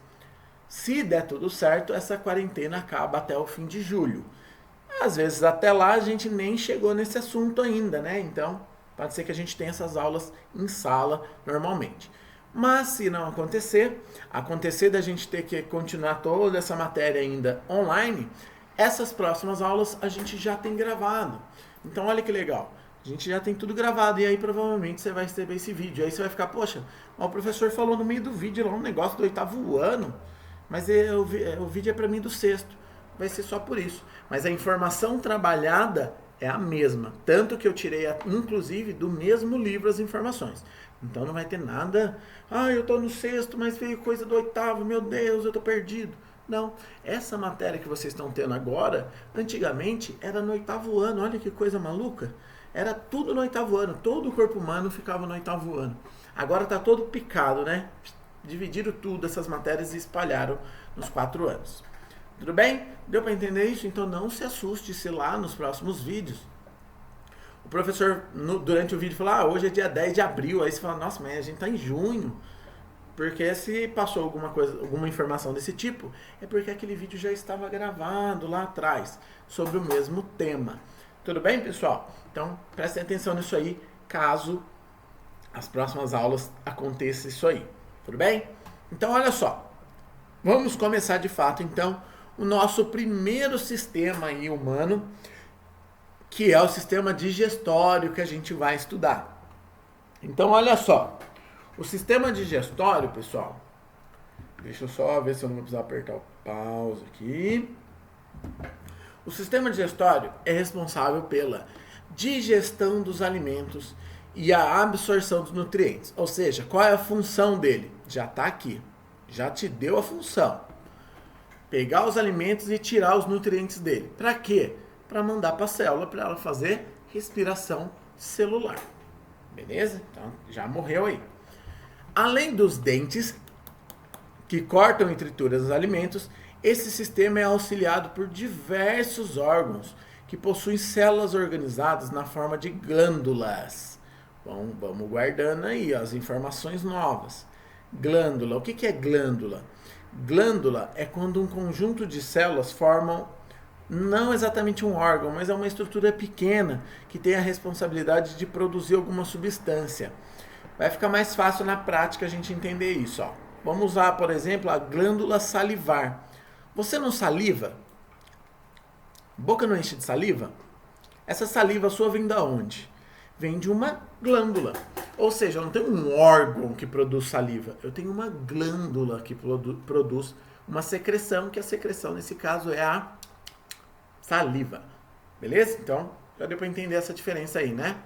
se der tudo certo, essa quarentena acaba até o fim de julho. Às vezes até lá a gente nem chegou nesse assunto ainda, né? Então pode ser que a gente tenha essas aulas em sala normalmente. Mas se não acontecer da gente ter que continuar toda essa matéria ainda online, essas próximas aulas a gente já tem gravado. Então olha que legal, a gente já tem tudo gravado e aí provavelmente você vai receber esse vídeo. Aí você vai ficar, poxa, o professor falou no meio do vídeo lá um negócio do oitavo ano, mas o vídeo é para mim do sexto. Vai ser só por isso. Mas a informação trabalhada é a mesma. Tanto que eu tirei, inclusive, do mesmo livro as informações. Então não vai ter nada, eu tô no sexto, mas veio coisa do oitavo, meu Deus, eu tô perdido. Não, essa matéria que vocês estão tendo agora, antigamente era no oitavo ano, olha que coisa maluca. Era tudo no oitavo ano, todo o corpo humano ficava no oitavo ano. Agora tá todo picado, né? Dividiram tudo, essas matérias e espalharam nos 4 anos. Tudo bem? Deu para entender isso? Então não se assuste se lá nos próximos vídeos o professor, durante o vídeo, falou, hoje é dia 10 de abril. Aí você fala, nossa, mas a gente tá em junho. Porque se passou alguma informação desse tipo, é porque aquele vídeo já estava gravado lá atrás, sobre o mesmo tema. Tudo bem, pessoal? Então, prestem atenção nisso aí, caso as próximas aulas aconteça isso aí. Tudo bem? Então, olha só. Vamos começar de fato, então, o nosso primeiro sistema aí humano, que é o sistema digestório que a gente vai estudar. Então, olha só. O sistema digestório, pessoal, deixa eu só ver se eu não vou precisar apertar o pause aqui. O sistema digestório é responsável pela digestão dos alimentos e a absorção dos nutrientes. Ou seja, qual é a função dele? Já está aqui. Já te deu a função. Pegar os alimentos e tirar os nutrientes dele. Para quê? Para mandar para a célula, para ela fazer respiração celular. Beleza? Então, já morreu aí. Além dos dentes, que cortam e trituram os alimentos, esse sistema é auxiliado por diversos órgãos que possuem células organizadas na forma de glândulas. Bom, vamos guardando aí as informações novas. Glândula, o que é glândula? Glândula é quando um conjunto de células formam não exatamente um órgão, mas é uma estrutura pequena que tem a responsabilidade de produzir alguma substância. Vai ficar mais fácil na prática a gente entender isso. Ó. Vamos usar, por exemplo, a glândula salivar. Você não saliva? Boca não enche de saliva? Essa saliva sua vem da onde? Vem de uma glândula. Ou seja, eu não tenho um órgão que produz saliva, eu tenho uma glândula que produz uma secreção, que a secreção nesse caso é a saliva. Beleza? Então, já deu para entender essa diferença aí, né?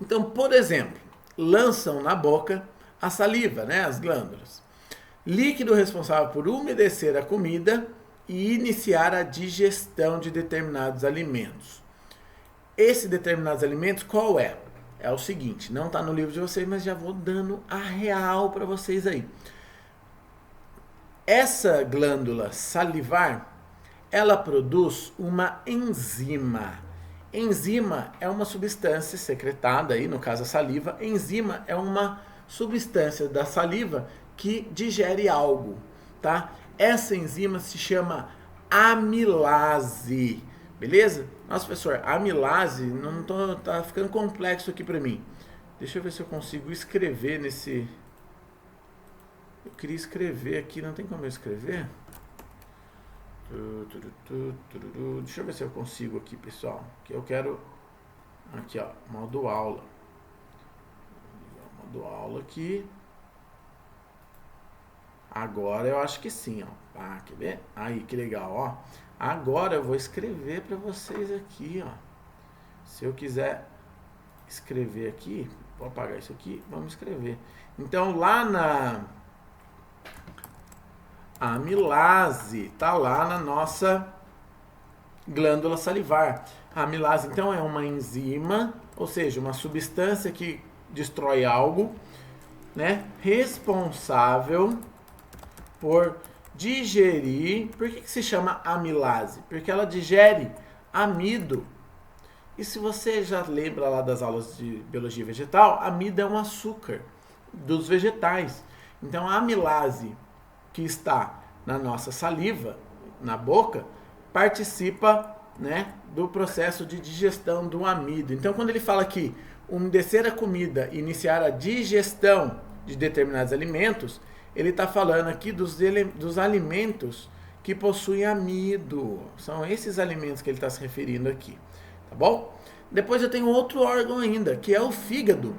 Então, por exemplo, lançam na boca a saliva, né, as glândulas. Líquido responsável por umedecer a comida e iniciar a digestão de determinados alimentos. Esse determinados alimentos, qual é? É o seguinte, não está no livro de vocês, mas já vou dando a real para vocês aí. Essa glândula salivar, ela produz uma enzima. Enzima é uma substância secretada, aí, no caso a saliva. Enzima é uma substância da saliva que digere algo, tá? Essa enzima se chama amilase, beleza? Nossa, professor, amilase, tá ficando complexo aqui para mim. Deixa eu ver se eu consigo escrever nesse... Eu queria escrever aqui, não tem como eu escrever? Deixa eu ver se eu consigo aqui, pessoal. Que eu quero... Aqui, ó, modo aula. Modo aula aqui. Agora eu acho que sim, ó. Ah, quer ver? Aí, que legal, ó. Agora eu vou escrever para vocês aqui, ó. Se eu quiser escrever aqui, vou apagar isso aqui, vamos escrever. Então, lá na amilase, tá lá na nossa glândula salivar. A amilase, então, é uma enzima, ou seja, uma substância que destrói algo, né? Responsável por digerir. Por que se chama amilase? Porque ela digere amido. E se você já lembra lá das aulas de biologia vegetal, amido é um açúcar dos vegetais. Então a amilase que está na nossa saliva, na boca, participa, né, do processo de digestão do amido. Então quando ele fala que umedecer a comida e iniciar a digestão de determinados alimentos, ele está falando aqui dos alimentos que possuem amido. São esses alimentos que ele está se referindo aqui. Tá bom? Depois eu tenho outro órgão ainda, que é o fígado.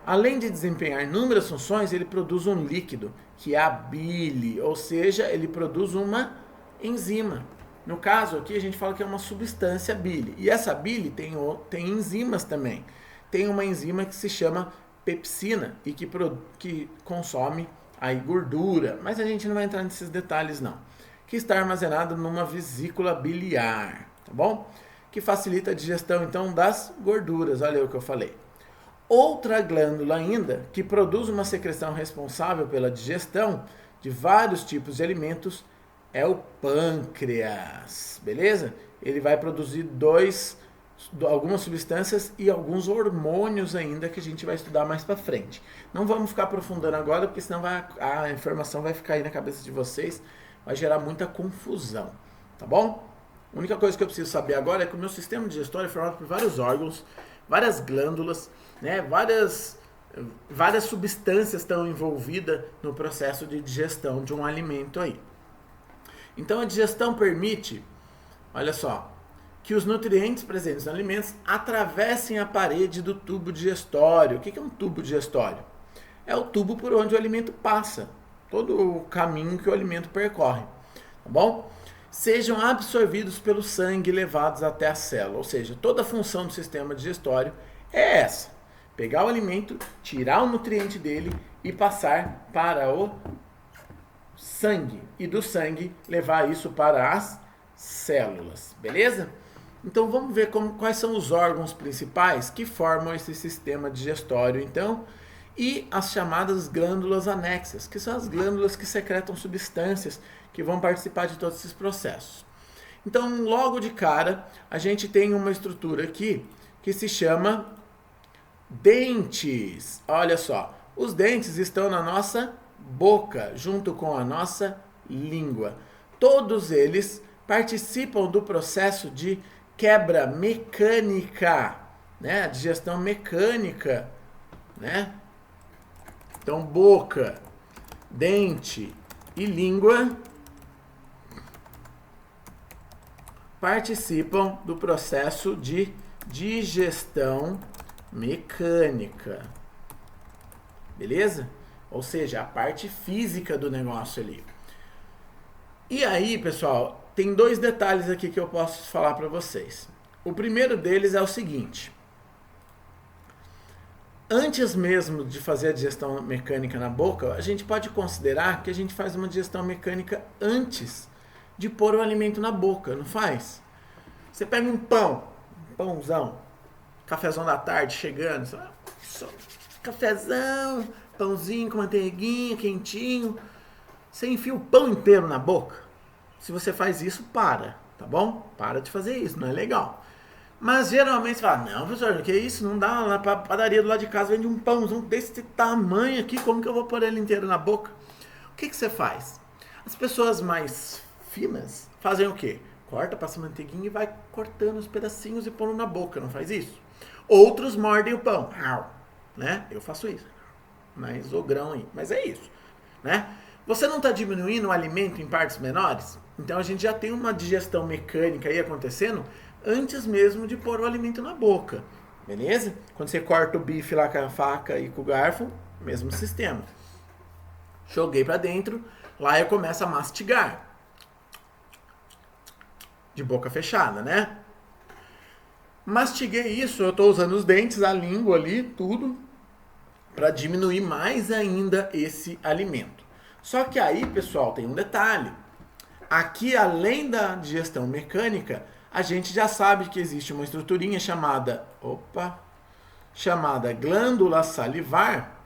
Além de desempenhar inúmeras funções, ele produz um líquido, que é a bile. Ou seja, ele produz uma enzima. No caso aqui a gente fala que é uma substância bile. E essa bile tem enzimas também. Tem uma enzima que se chama pepsina e que consome aí gordura, mas a gente não vai entrar nesses detalhes não, que está armazenado numa vesícula biliar, tá bom? Que facilita a digestão então das gorduras, olha o que eu falei. Outra glândula ainda que produz uma secreção responsável pela digestão de vários tipos de alimentos é o pâncreas, beleza? Ele vai produzir algumas substâncias e alguns hormônios ainda que a gente vai estudar mais para frente. Não vamos ficar aprofundando agora, porque senão a informação vai ficar aí na cabeça de vocês, vai gerar muita confusão, tá bom? A única coisa que eu preciso saber agora é que o meu sistema digestório é formado por vários órgãos, várias glândulas, né? Várias substâncias estão envolvidas no processo de digestão de um alimento aí. Então a digestão permite, olha só, que os nutrientes presentes nos alimentos atravessem a parede do tubo digestório. O que é um tubo digestório? É o tubo por onde o alimento passa, todo o caminho que o alimento percorre, tá bom? Sejam absorvidos pelo sangue e levados até a célula, ou seja, toda a função do sistema digestório é essa: pegar o alimento, tirar o nutriente dele e passar para o sangue, e do sangue levar isso para as células, beleza? Então vamos ver quais são os órgãos principais que formam esse sistema digestório, então, e as chamadas glândulas anexas, que são as glândulas que secretam substâncias que vão participar de todos esses processos. Então, logo de cara, a gente tem uma estrutura aqui que se chama dentes. Olha só, os dentes estão na nossa boca, junto com a nossa língua. Todos eles participam do processo de quebra mecânica, né? A digestão mecânica, né? Então, boca, dente e língua participam do processo de digestão mecânica. Beleza? Ou seja, a parte física do negócio ali. E aí, pessoal, tem dois detalhes aqui que eu posso falar para vocês. O primeiro deles é o seguinte. Antes mesmo de fazer a digestão mecânica na boca, a gente pode considerar que a gente faz uma digestão mecânica antes de pôr o alimento na boca, não faz? Você pega um pãozão, cafezão da tarde chegando, cafezão, pãozinho com manteiguinha, quentinho, você enfia o pão inteiro na boca. Se você faz isso, tá bom? Para de fazer isso, não é legal. Mas geralmente você fala, não, professor, que isso? Não dá, na padaria do lado de casa vende um pãozão desse tamanho aqui, como que eu vou pôr ele inteiro na boca? O que você faz? As pessoas mais finas fazem o quê? Corta, passa manteiguinha e vai cortando os pedacinhos e pondo na boca, não faz isso? Outros mordem o pão, né? Eu faço isso, mas ogrão aí, mas é isso, né? Você não está diminuindo o alimento em partes menores? Então a gente já tem uma digestão mecânica aí acontecendo antes mesmo de pôr o alimento na boca, beleza? Quando você corta o bife lá com a faca e com o garfo, mesmo sistema. Joguei para dentro, lá eu começo a mastigar. De boca fechada, né? Mastiguei isso, eu estou usando os dentes, a língua ali, tudo, para diminuir mais ainda esse alimento. Só que aí, pessoal, tem um detalhe. Aqui, além da digestão mecânica, a gente já sabe que existe uma estruturinha chamada glândula salivar.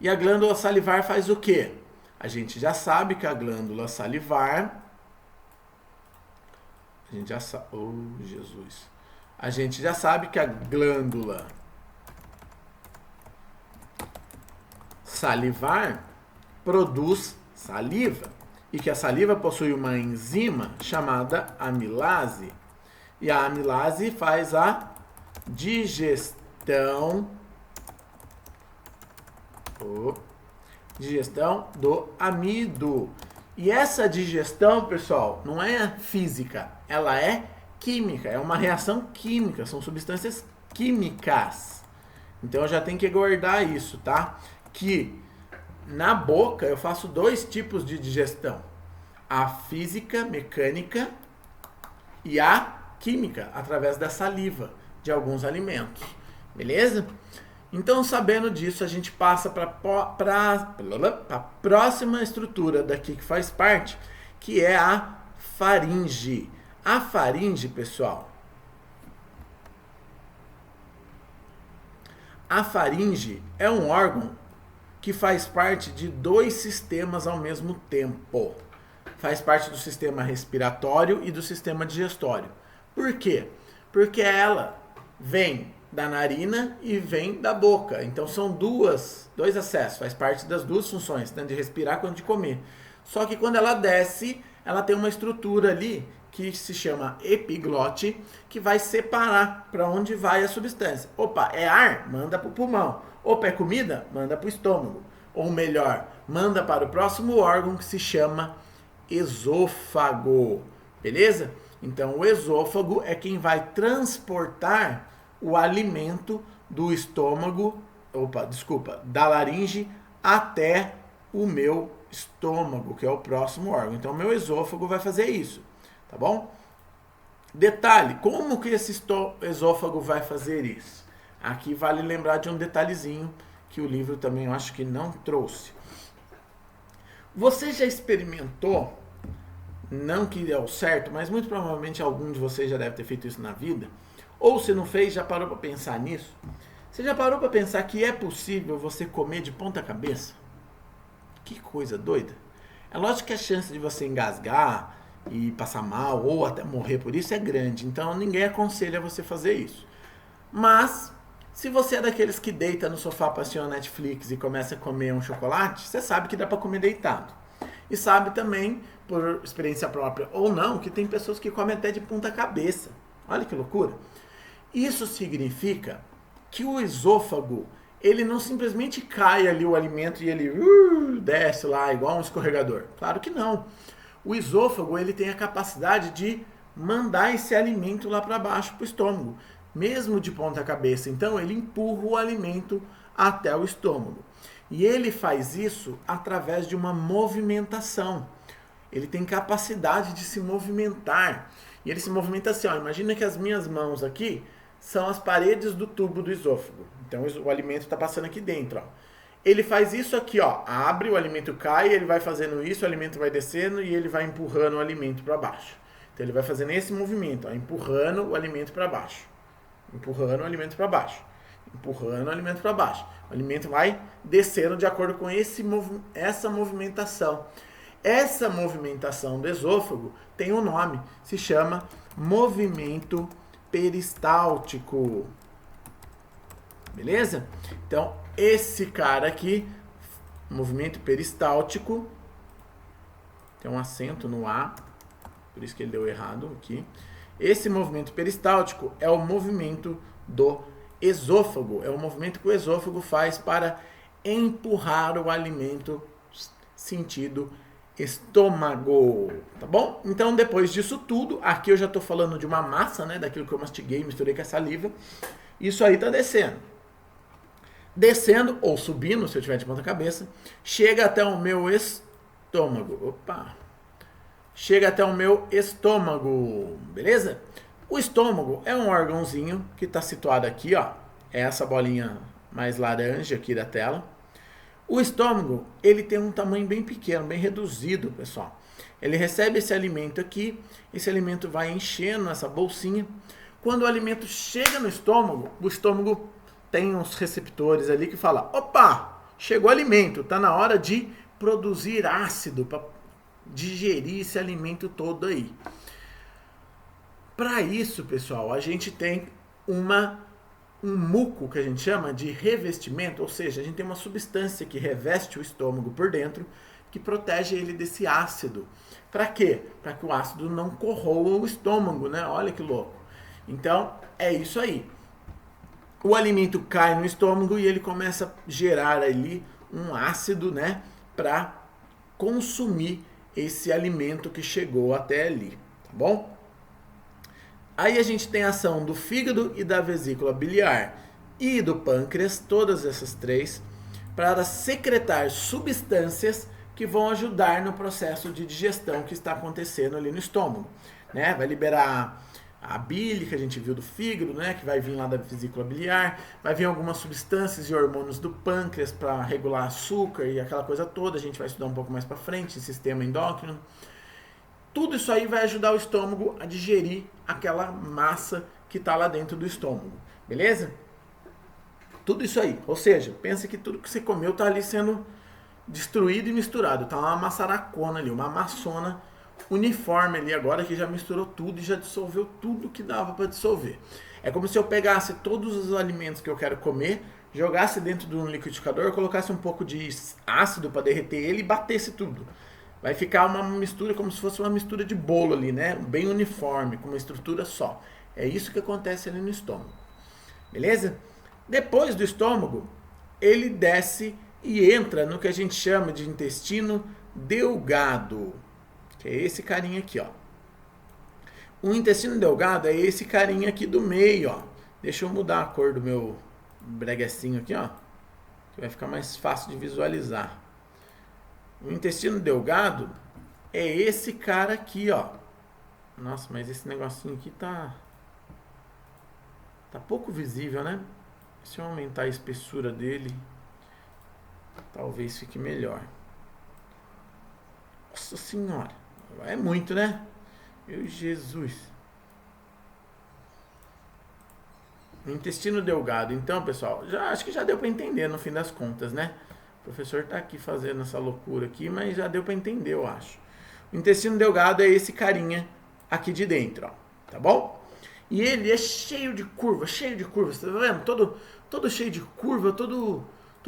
E a glândula salivar faz o quê? A gente já sabe que a glândula salivar... A gente já sabe que a glândula salivar produz saliva. E que a saliva possui uma enzima chamada amilase. E a amilase faz a digestão do amido. E essa digestão, pessoal, não é física, ela é química, é uma reação química, são substâncias químicas. Então eu já tenho que guardar isso, tá? Que na boca eu faço dois tipos de digestão. A física, mecânica e a química, através da saliva de alguns alimentos. Beleza? Então, sabendo disso, a gente passa para a próxima estrutura daqui que faz parte, que é a faringe. A faringe, pessoal, a faringe é um órgão que faz parte de dois sistemas ao mesmo tempo. Faz parte do sistema respiratório e do sistema digestório. Por quê? Porque ela vem da narina e vem da boca. Então são dois acessos, faz parte das duas funções, tanto de respirar quanto de comer. Só que quando ela desce, ela tem uma estrutura ali que se chama epiglote, que vai separar para onde vai a substância. Opa, é ar? Manda para o pulmão. Opa, é comida? Manda para o estômago. Ou melhor, manda para o próximo órgão que se chama esôfago. Beleza? Então o esôfago é quem vai transportar o alimento do estômago, da laringe até o meu estômago, que é o próximo órgão. Então, o meu esôfago vai fazer isso, tá bom? Detalhe, como que esse esôfago vai fazer isso? Aqui vale lembrar de um detalhezinho que o livro também eu acho que não trouxe. Você já experimentou, não que deu certo, mas muito provavelmente algum de vocês já deve ter feito isso na vida, ou se não fez, já parou para pensar nisso? Você já parou para pensar que é possível você comer de ponta cabeça? Que coisa doida. É lógico que a chance de você engasgar e passar mal ou até morrer por isso é grande. Então ninguém aconselha você fazer isso. Mas, se você é daqueles que deita no sofá para assistir a Netflix e começa a comer um chocolate, você sabe que dá para comer deitado. E sabe também, por experiência própria ou não, que tem pessoas que comem até de ponta cabeça. Olha que loucura. Isso significa que o esôfago, ele não simplesmente cai ali o alimento e ele desce lá igual um escorregador. Claro que não. O esôfago, ele tem a capacidade de mandar esse alimento lá para baixo, para o estômago. mesmo de ponta cabeça. Então ele empurra o alimento até o estômago. E ele faz isso através de uma movimentação. Ele tem capacidade de se movimentar. E ele se movimenta assim, ó. Imagina que as minhas mãos aqui são as paredes do tubo do esôfago. Então o alimento está passando aqui dentro, ó. Ele faz isso aqui, ó. Abre, o alimento cai, ele vai fazendo isso, o alimento vai descendo e ele vai empurrando o alimento para baixo. Então ele vai fazendo esse movimento, ó, empurrando o alimento para baixo. Empurrando o alimento para baixo. Empurrando o alimento para baixo. O alimento vai descendo de acordo com essa movimentação. Essa movimentação do esôfago tem um nome, se chama movimento peristáltico. Beleza? Então, esse cara aqui, movimento peristáltico, tem um acento no A, por isso que ele deu errado aqui. Esse movimento peristáltico é o movimento do esôfago, é o movimento que o esôfago faz para empurrar o alimento sentido estômago, tá bom? Então, depois disso tudo, aqui eu já estou falando de uma massa, né, daquilo que eu mastiguei, misturei com a saliva, isso aí tá descendo. Descendo ou subindo, se eu tiver de ponta cabeça, chega até o meu estômago. Opa! Chega até o meu estômago, beleza? O estômago é um órgãozinho que está situado aqui, ó. É essa bolinha mais laranja aqui da tela. O estômago, ele tem um tamanho bem pequeno, bem reduzido, pessoal. Ele recebe esse alimento aqui, esse alimento vai enchendo essa bolsinha. Quando o alimento chega no estômago, o estômago tem uns receptores ali que falam, opa, chegou o alimento, tá na hora de produzir ácido para digerir esse alimento todo aí. Para isso, pessoal, a gente tem um muco que a gente chama de revestimento, ou seja, a gente tem uma substância que reveste o estômago por dentro, que protege ele desse ácido. Para quê? Para que o ácido não corroa o estômago, né? Olha que louco. Então, é isso aí. O alimento cai no estômago e ele começa a gerar ali um ácido, né, para consumir esse alimento que chegou até ali, tá bom? Aí a gente tem a ação do fígado e da vesícula biliar e do pâncreas, todas essas três, para secretar substâncias que vão ajudar no processo de digestão que está acontecendo ali no estômago, né? Vai liberar a bile que a gente viu do fígado, né, que vai vir lá da vesícula biliar, vai vir algumas substâncias e hormônios do pâncreas para regular açúcar e aquela coisa toda, a gente vai estudar um pouco mais para frente, sistema endócrino. Tudo isso aí vai ajudar o estômago a digerir aquela massa que está lá dentro do estômago, beleza? Tudo isso aí, ou seja, pensa que tudo que você comeu está ali sendo destruído e misturado, está uma maçaracona ali, uma maçona uniforme ali agora que já misturou tudo e já dissolveu tudo que dava para dissolver. É como se eu pegasse todos os alimentos que eu quero comer, jogasse dentro de um liquidificador, colocasse um pouco de ácido para derreter ele e batesse tudo. Vai ficar uma mistura como se fosse uma mistura de bolo ali, né? Bem uniforme, com uma estrutura só. É isso que acontece ali no estômago. Beleza? Depois do estômago, ele desce e entra no que a gente chama de intestino delgado. Que é esse carinha aqui, ó. O intestino delgado é esse carinha aqui do meio, ó. Deixa eu mudar a cor do meu breguecinho aqui, ó. Que vai ficar mais fácil de visualizar. O intestino delgado é esse cara aqui, ó. Nossa, mas esse negocinho aqui tá pouco visível, né? Se eu aumentar a espessura dele, talvez fique melhor. Nossa senhora, é muito, né? Meu Jesus. O intestino delgado, então, pessoal, acho que já deu para entender no fim das contas, né? O professor tá aqui fazendo essa loucura aqui, mas já deu para entender, eu acho. O intestino delgado é esse carinha aqui de dentro, ó, tá bom? E ele é cheio de curvas, tá vendo? Todo cheio de curva, todo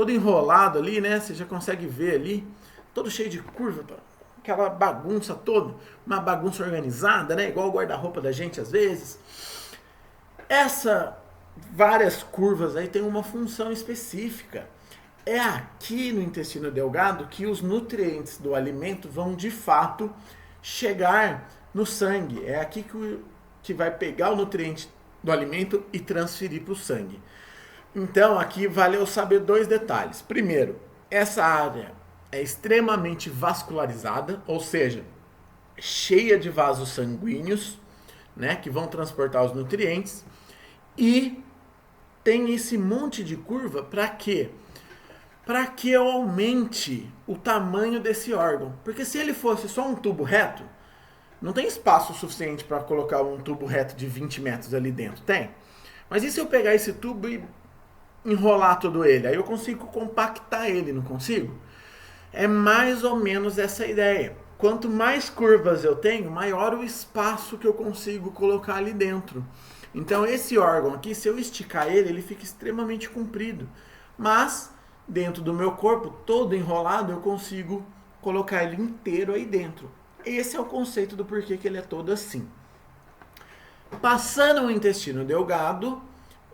enrolado ali, né? Você já consegue ver ali, todo cheio de curva, aquela bagunça toda, uma bagunça organizada, né? Igual o guarda-roupa da gente às vezes. Essa várias curvas aí tem uma função específica. É aqui no intestino delgado que os nutrientes do alimento vão de fato chegar no sangue. É aqui que vai pegar o nutriente do alimento e transferir para o sangue. Então aqui valeu saber dois detalhes. Primeiro, essa área é extremamente vascularizada, ou seja, cheia de vasos sanguíneos, né, que vão transportar os nutrientes, e tem esse monte de curva para quê? Para que eu aumente o tamanho desse órgão. Porque se ele fosse só um tubo reto, não tem espaço suficiente para colocar um tubo reto de 20 metros ali dentro. Tem. Mas e se eu pegar esse tubo e enrolar todo ele? Aí eu consigo compactar ele, não consigo? É mais ou menos essa ideia. Quanto mais curvas eu tenho, maior o espaço que eu consigo colocar ali dentro. Então esse órgão aqui, se eu esticar ele, ele fica extremamente comprido. Mas dentro do meu corpo, todo enrolado, eu consigo colocar ele inteiro aí dentro. Esse é o conceito do porquê que ele é todo assim. Passando o intestino delgado,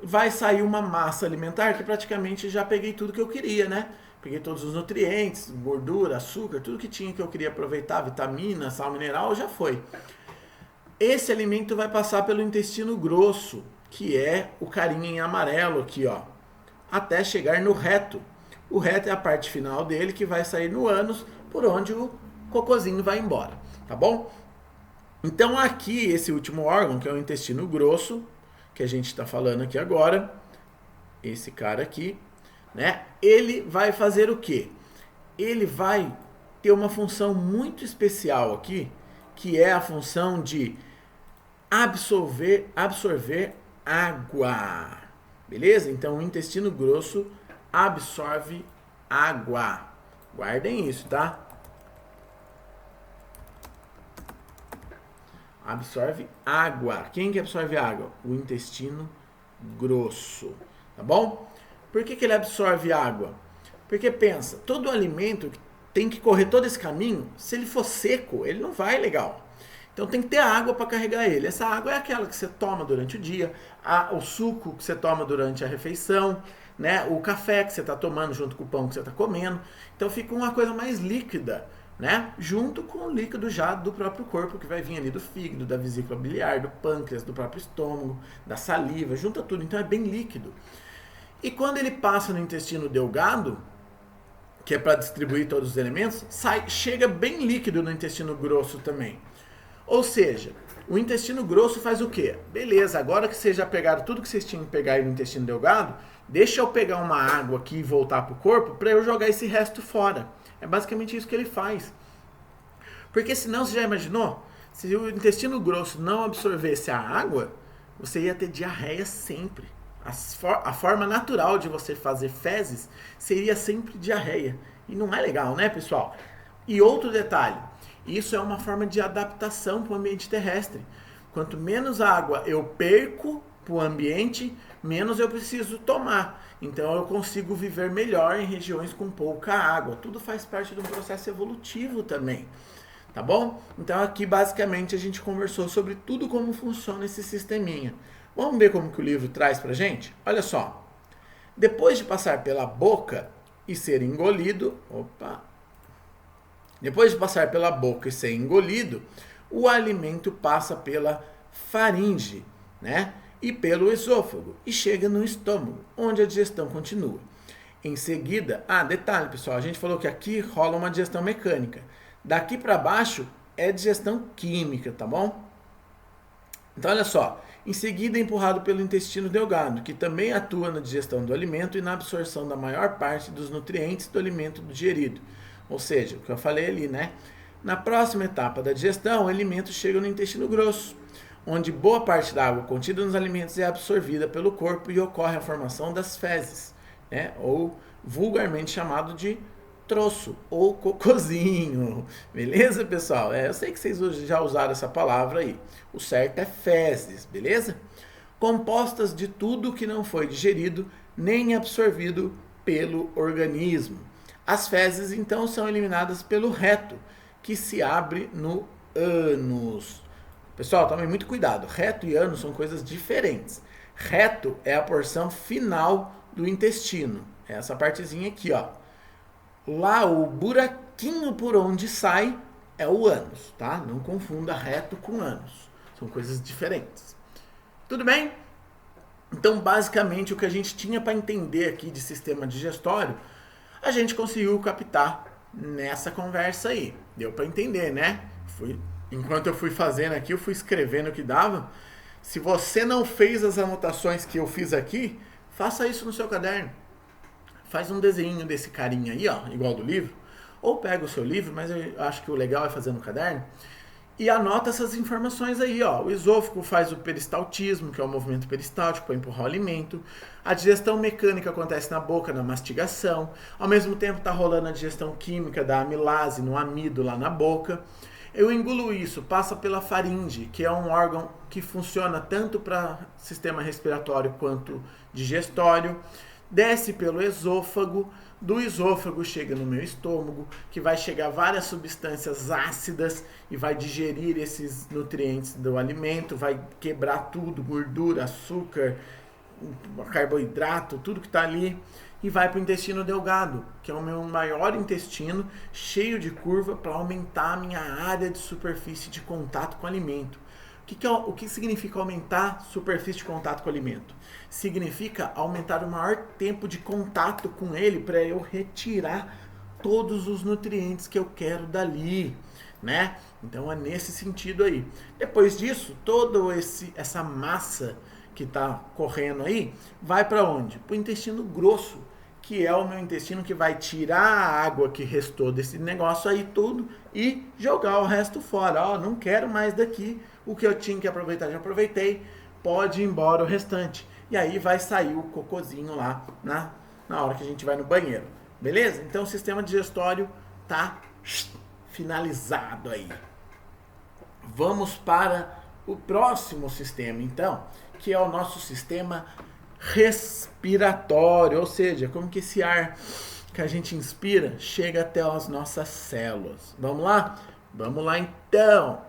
vai sair uma massa alimentar que praticamente já peguei tudo que eu queria, né? Peguei todos os nutrientes, gordura, açúcar, tudo que tinha que eu queria aproveitar, vitamina, sal mineral, já foi. Esse alimento vai passar pelo intestino grosso, que é o carinha em amarelo aqui, ó, até chegar no reto. O reto é a parte final dele que vai sair no ânus, por onde o cocôzinho vai embora, tá bom? Então aqui, esse último órgão, que é o intestino grosso, que a gente está falando aqui agora, esse cara aqui, né? Ele vai fazer o quê? Ele vai ter uma função muito especial aqui, que é a função de absorver água, beleza? Então o intestino grosso absorve água. Guardem isso, tá? Absorve água. Quem que absorve água? O intestino grosso, tá bom? Por que ele absorve água? Porque pensa, todo alimento tem que correr todo esse caminho, se ele for seco, ele não vai legal. Então tem que ter água para carregar ele. Essa água é aquela que você toma durante o dia, o suco que você toma durante a refeição, né? O café que você está tomando junto com o pão que você está comendo. Então fica uma coisa mais líquida, né? Junto com o líquido já do próprio corpo, que vai vir ali do fígado, da vesícula biliar, do pâncreas, do próprio estômago, da saliva, junta tudo. Então é bem líquido. E quando ele passa no intestino delgado, que é para distribuir todos os elementos, chega bem líquido no intestino grosso também. Ou seja, o intestino grosso faz o quê? Beleza, agora que vocês já pegaram tudo que vocês tinham que pegar aí no intestino delgado, deixa eu pegar uma água aqui e voltar para o corpo para eu jogar esse resto fora. É basicamente isso que ele faz. Porque senão, você já imaginou? Se o intestino grosso não absorvesse a água, você ia ter diarreia sempre. A forma natural de você fazer fezes seria sempre diarreia. E não é legal, né, pessoal? E outro detalhe, isso é uma forma de adaptação para o ambiente terrestre. Quanto menos água eu perco para o ambiente, menos eu preciso tomar. Então eu consigo viver melhor em regiões com pouca água. Tudo faz parte de um processo evolutivo também. Tá bom? Então aqui basicamente a gente conversou sobre tudo como funciona esse sisteminha. Vamos ver como que o livro traz pra gente? Olha só. Depois de passar pela boca e ser engolido, depois de passar pela boca e ser engolido, o alimento passa pela faringe, né? E pelo esôfago e chega no estômago, onde a digestão continua. Em seguida, detalhe pessoal, a gente falou que aqui rola uma digestão mecânica. Daqui para baixo é digestão química, tá bom? Então olha só, em seguida é empurrado pelo intestino delgado, que também atua na digestão do alimento e na absorção da maior parte dos nutrientes do alimento digerido. Ou seja, o que eu falei ali, né? Na próxima etapa da digestão, o alimento chega no intestino grosso, onde boa parte da água contida nos alimentos é absorvida pelo corpo e ocorre a formação das fezes, né? Ou vulgarmente chamado de troço ou cocôzinho. Beleza, pessoal? Eu sei que vocês já usaram essa palavra aí. O certo é fezes, beleza? Compostas de tudo que não foi digerido nem absorvido pelo organismo. As fezes, então, são eliminadas pelo reto, que se abre no ânus. Pessoal, tomem muito cuidado. Reto e ânus são coisas diferentes. Reto é a porção final do intestino. É essa partezinha aqui, ó. Lá, o buraquinho por onde sai é o ânus, tá? Não confunda reto com ânus. São coisas diferentes. Tudo bem? Então, basicamente, o que a gente tinha para entender aqui de sistema digestório, a gente conseguiu captar nessa conversa aí. Deu para entender, né? Enquanto eu fui fazendo aqui, eu fui escrevendo o que dava. Se você não fez as anotações que eu fiz aqui, faça isso no seu caderno. Faz um desenho desse carinha aí, ó, igual do livro. Ou pega o seu livro, mas eu acho que o legal é fazer no caderno. E anota essas informações aí, ó. O esôfago faz o peristaltismo, que é o movimento peristáltico para empurrar o alimento. A digestão mecânica acontece na boca, na mastigação. Ao mesmo tempo está rolando a digestão química da amilase no amido lá na boca. Eu engulo isso, passa pela faringe, que é um órgão que funciona tanto para sistema respiratório quanto digestório. Desce pelo esôfago, do esôfago chega no meu estômago, que vai chegar várias substâncias ácidas e vai digerir esses nutrientes do alimento, vai quebrar tudo, gordura, açúcar, carboidrato, tudo que está ali, e vai para o intestino delgado, que é o meu maior intestino, cheio de curva para aumentar a minha área de superfície de contato com o alimento. O que significa aumentar a superfície de contato com o alimento? Significa aumentar o maior tempo de contato com ele para eu retirar todos os nutrientes que eu quero dali, né? Então é nesse sentido aí. Depois disso, toda essa massa que está correndo aí vai para onde? Para o intestino grosso, que é o meu intestino que vai tirar a água que restou desse negócio aí tudo e jogar o resto fora. Ó, não quero mais daqui. O que eu tinha que aproveitar, já aproveitei. Pode ir embora o restante. E aí vai sair o cocôzinho lá na hora que a gente vai no banheiro. Beleza? Então o sistema digestório tá finalizado aí. Vamos para o próximo sistema, então, que é o nosso sistema respiratório. Ou seja, como que esse ar que a gente inspira chega até as nossas células. Vamos lá? Vamos lá então.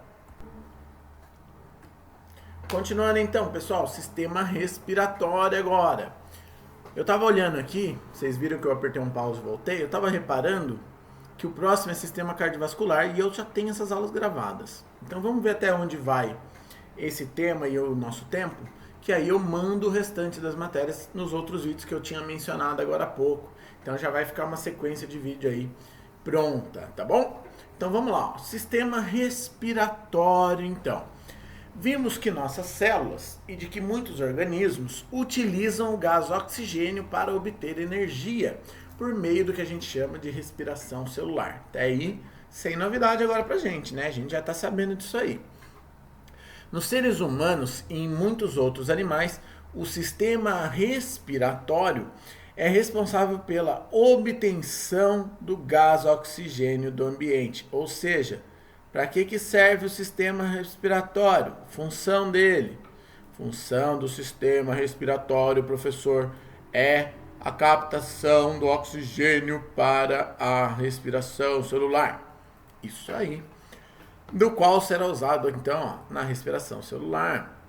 Continuando então, pessoal, sistema respiratório agora. Eu estava olhando aqui, vocês viram que eu apertei um pause e voltei, eu estava reparando que o próximo é sistema cardiovascular e eu já tenho essas aulas gravadas. Então vamos ver até onde vai esse tema e o nosso tempo, que aí eu mando o restante das matérias nos outros vídeos que eu tinha mencionado agora há pouco. Então já vai ficar uma sequência de vídeo aí pronta, tá bom? Então vamos lá, sistema respiratório então. Vimos que nossas células e de que muitos organismos utilizam o gás oxigênio para obter energia por meio do que a gente chama de respiração celular. Até aí, sem novidade agora pra gente, né? A gente já tá sabendo disso aí. Nos seres humanos e em muitos outros animais, o sistema respiratório é responsável pela obtenção do gás oxigênio do ambiente, ou seja, para que serve o sistema respiratório? Função dele. Função do sistema respiratório, professor, é a captação do oxigênio para a respiração celular. Isso aí. Do qual será usado, então, na respiração celular.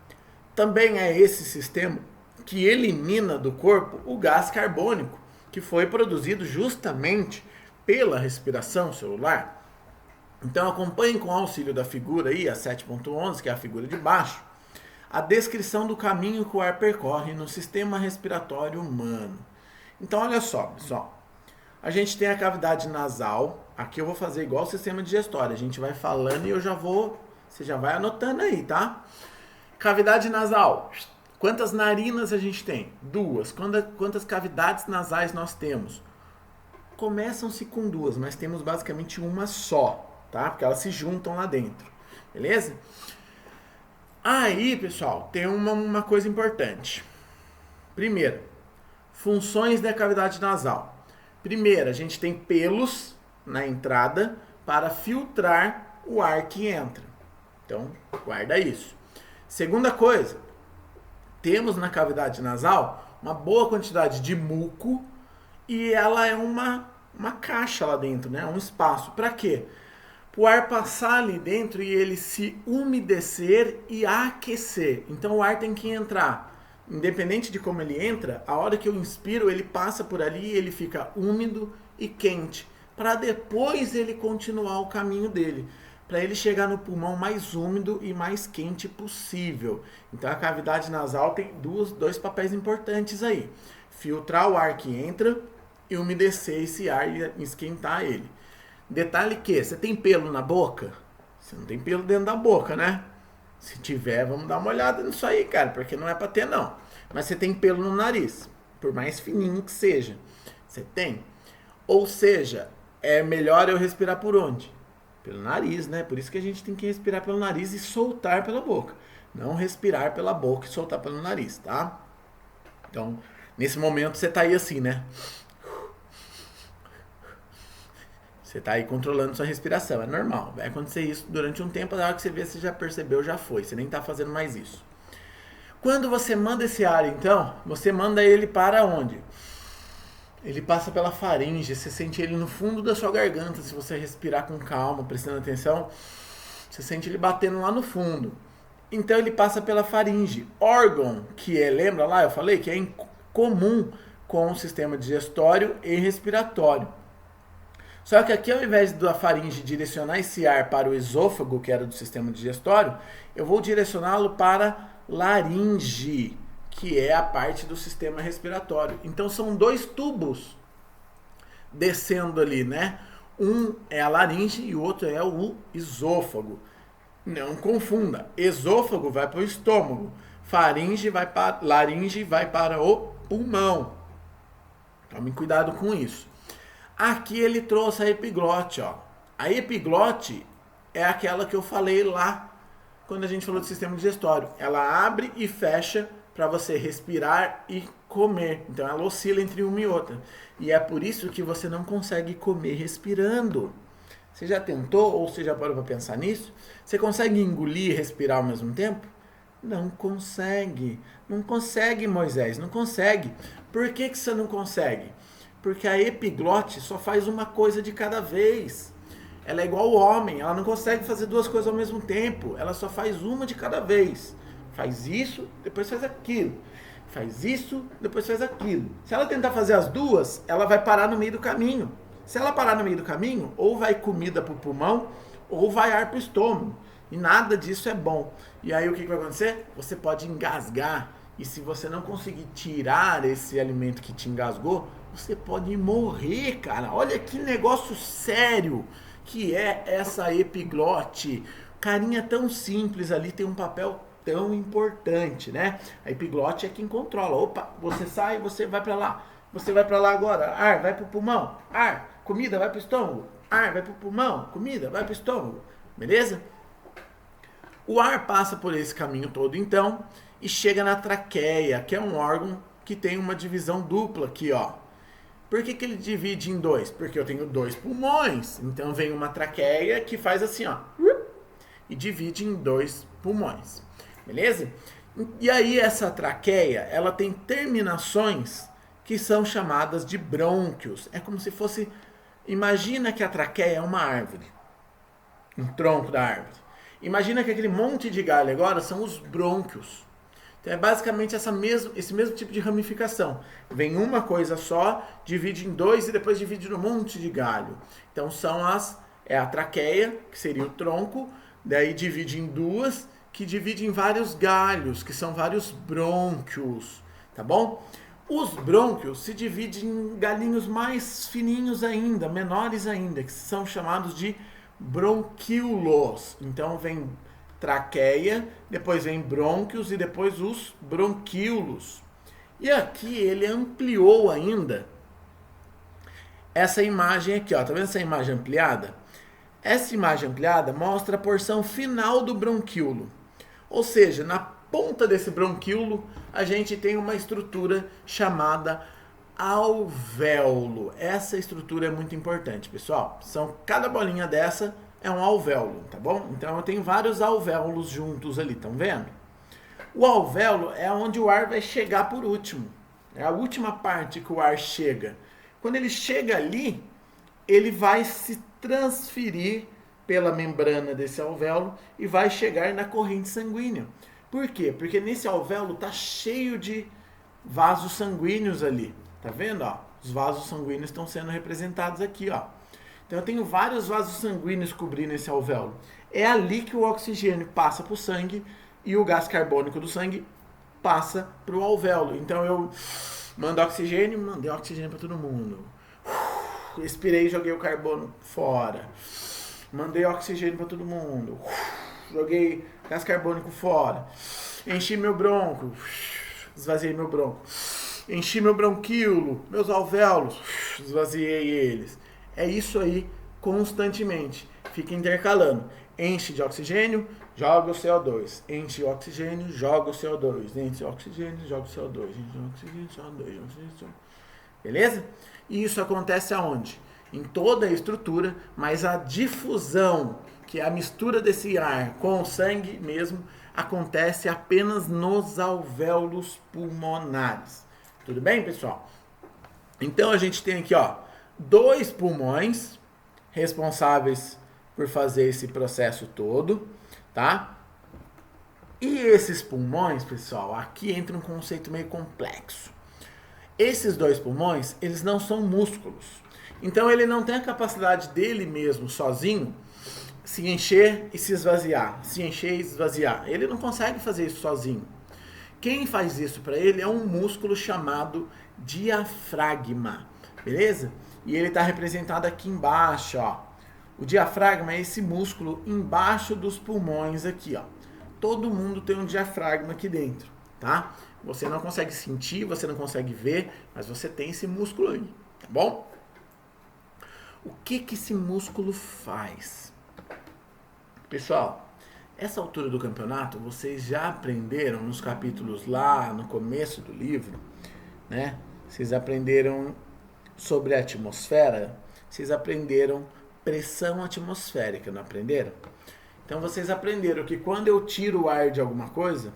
Também é esse sistema que elimina do corpo o gás carbônico, que foi produzido justamente pela respiração celular. Então acompanhem com o auxílio da figura aí, a 7.11, que é a figura de baixo, a descrição do caminho que o ar percorre no sistema respiratório humano. Então olha só, pessoal. A gente tem a cavidade nasal. Aqui eu vou fazer igual o sistema digestório. A gente vai falando e você já vai anotando aí, tá? Cavidade nasal. Quantas narinas a gente tem? 2. Quantas cavidades nasais nós temos? Começam-se com 2, mas temos basicamente uma só. Tá? Porque elas se juntam lá dentro, beleza? Aí, pessoal, tem uma coisa importante. Primeiro, funções da cavidade nasal. Primeiro, a gente tem pelos na entrada para filtrar o ar que entra. Então, guarda isso. Segunda coisa, temos na cavidade nasal uma boa quantidade de muco e ela é uma caixa lá dentro, né? Um espaço. Para quê? O ar passar ali dentro e ele se umedecer e aquecer. Então o ar tem que entrar. Independente de como ele entra, a hora que eu inspiro, ele passa por ali e ele fica úmido e quente. Para depois ele continuar o caminho dele. para ele chegar no pulmão mais úmido e mais quente possível. Então a cavidade nasal tem dois papéis importantes aí. Filtrar o ar que entra e umedecer esse ar e esquentar ele. Detalhe que, você tem pelo na boca? Você não tem pelo dentro da boca, né? Se tiver, vamos dar uma olhada nisso aí, cara, porque não é pra ter, não. Mas você tem pelo no nariz, por mais fininho que seja. Você tem. Ou seja, é melhor eu respirar por onde? Pelo nariz, né? Por isso que a gente tem que respirar pelo nariz e soltar pela boca. Não respirar pela boca e soltar pelo nariz, tá? Então, nesse momento você tá aí assim, né? Você tá aí controlando sua respiração, é normal. Vai acontecer isso durante um tempo, na hora que você vê, você já percebeu, já foi. Você nem tá fazendo mais isso. Quando você manda esse ar, então, você manda ele para onde? Ele passa pela faringe, você sente ele no fundo da sua garganta, se você respirar com calma, prestando atenção, você sente ele batendo lá no fundo. Então ele passa pela faringe, órgão que é, lembra lá, eu falei que é comum com o sistema digestório e respiratório. Só que aqui, ao invés da faringe direcionar esse ar para o esôfago, que era do sistema digestório, eu vou direcioná-lo para laringe, que é a parte do sistema respiratório. Então são dois tubos descendo ali, né? Um é a laringe e o outro é o esôfago. Não confunda. Esôfago vai para o estômago. Laringe vai para o pulmão. Tome cuidado com isso. Aqui ele trouxe a epiglote, ó. A epiglote é aquela que eu falei lá quando a gente falou do sistema digestório. Ela abre e fecha para você respirar e comer. Então ela oscila entre uma e outra. E é por isso que você não consegue comer respirando. Você já tentou ou você já parou para pensar nisso? Você consegue engolir e respirar ao mesmo tempo? Não consegue. Não consegue, Moisés. Não consegue. Por que você não consegue? Porque a epiglote só faz uma coisa de cada vez. Ela é igual o homem. Ela não consegue fazer duas coisas ao mesmo tempo. Ela só faz uma de cada vez. Faz isso, depois faz aquilo. Faz isso, depois faz aquilo. Se ela tentar fazer as duas, ela vai parar no meio do caminho. Se ela parar no meio do caminho, ou vai comida para o pulmão, ou vai ar para o estômago. E nada disso é bom. E aí o que vai acontecer? Você pode engasgar. E se você não conseguir tirar esse alimento que te engasgou, você pode morrer, cara. Olha que negócio sério que é essa epiglote. Carinha tão simples ali, tem um papel tão importante, né? A epiglote é quem controla. Opa, você sai, você vai para lá. Você vai para lá agora. Ar, vai pro pulmão. Ar, comida, vai pro estômago. Ar, vai pro pulmão. Comida, vai pro estômago. Beleza? O ar passa por esse caminho todo, então, e chega na traqueia, que é um órgão que tem uma divisão dupla aqui, ó. Por que ele divide em dois? Porque eu tenho dois pulmões. Então vem uma traqueia que faz assim, ó. E divide em dois pulmões. Beleza? E aí essa traqueia, ela tem terminações que são chamadas de brônquios. É como se fosse... Imagina que a traqueia é uma árvore. Um tronco da árvore. Imagina que aquele monte de galho agora são os brônquios. Então é basicamente esse mesmo tipo de ramificação. Vem uma coisa só, divide em dois e depois divide num monte de galho. Então é a traqueia, que seria o tronco, daí divide em duas, que divide em vários galhos, que são vários brônquios, tá bom? Os brônquios se dividem em galinhos mais fininhos ainda, menores ainda, que são chamados de bronquíolos. Então vem traqueia, depois vem brônquios e depois os bronquíolos. E aqui ele ampliou ainda essa imagem aqui, ó. Tá vendo essa imagem ampliada? Essa imagem ampliada mostra a porção final do bronquíolo. Ou seja, na ponta desse bronquíolo a gente tem uma estrutura chamada alvéolo. Essa estrutura é muito importante, pessoal. Cada bolinha dessa é um alvéolo, tá bom? Então eu tenho vários alvéolos juntos ali, estão vendo? O alvéolo é onde o ar vai chegar por último. É a última parte que o ar chega. Quando ele chega ali, ele vai se transferir pela membrana desse alvéolo e vai chegar na corrente sanguínea. Por quê? Porque nesse alvéolo tá cheio de vasos sanguíneos ali. Tá vendo? Ó? Os vasos sanguíneos estão sendo representados aqui, ó. Então eu tenho vários vasos sanguíneos cobrindo esse alvéolo. É ali que o oxigênio passa para o sangue e o gás carbônico do sangue passa para o alvéolo. Então eu mando oxigênio, mandei oxigênio para todo mundo. Expirei e joguei o carbono fora. Mandei oxigênio para todo mundo. Joguei gás carbônico fora. Enchi meu bronco. Esvaziei meu bronco. Enchi meu bronquíolo, meus alvéolos. Esvaziei eles. É isso aí constantemente. Fica intercalando. Enche de oxigênio, joga o CO2. Enche o oxigênio, joga o CO2. Enche o oxigênio, joga o CO2. Enche o oxigênio, CO2. Beleza? E isso acontece aonde? Em toda a estrutura, mas a difusão, que é a mistura desse ar com o sangue mesmo, acontece apenas nos alvéolos pulmonares. Tudo bem, pessoal? Então a gente tem aqui, ó, 2 pulmões responsáveis por fazer esse processo todo, tá? E esses pulmões, pessoal, aqui entra um conceito meio complexo. Esses 2 pulmões, eles não são músculos. Então ele não tem a capacidade dele mesmo, sozinho, se encher e se esvaziar. Se encher e esvaziar. Ele não consegue fazer isso sozinho. Quem faz isso para ele é um músculo chamado diafragma. Beleza? E ele está representado aqui embaixo, ó. O diafragma é esse músculo embaixo dos pulmões aqui, ó. Todo mundo tem um diafragma aqui dentro, tá? Você não consegue sentir, você não consegue ver, mas você tem esse músculo aí, tá bom? O que esse músculo faz? Pessoal, essa altura do campeonato, vocês já aprenderam nos capítulos lá no começo do livro, né? Vocês aprenderam sobre a atmosfera, vocês aprenderam pressão atmosférica, não aprenderam? Então vocês aprenderam que quando eu tiro o ar de alguma coisa,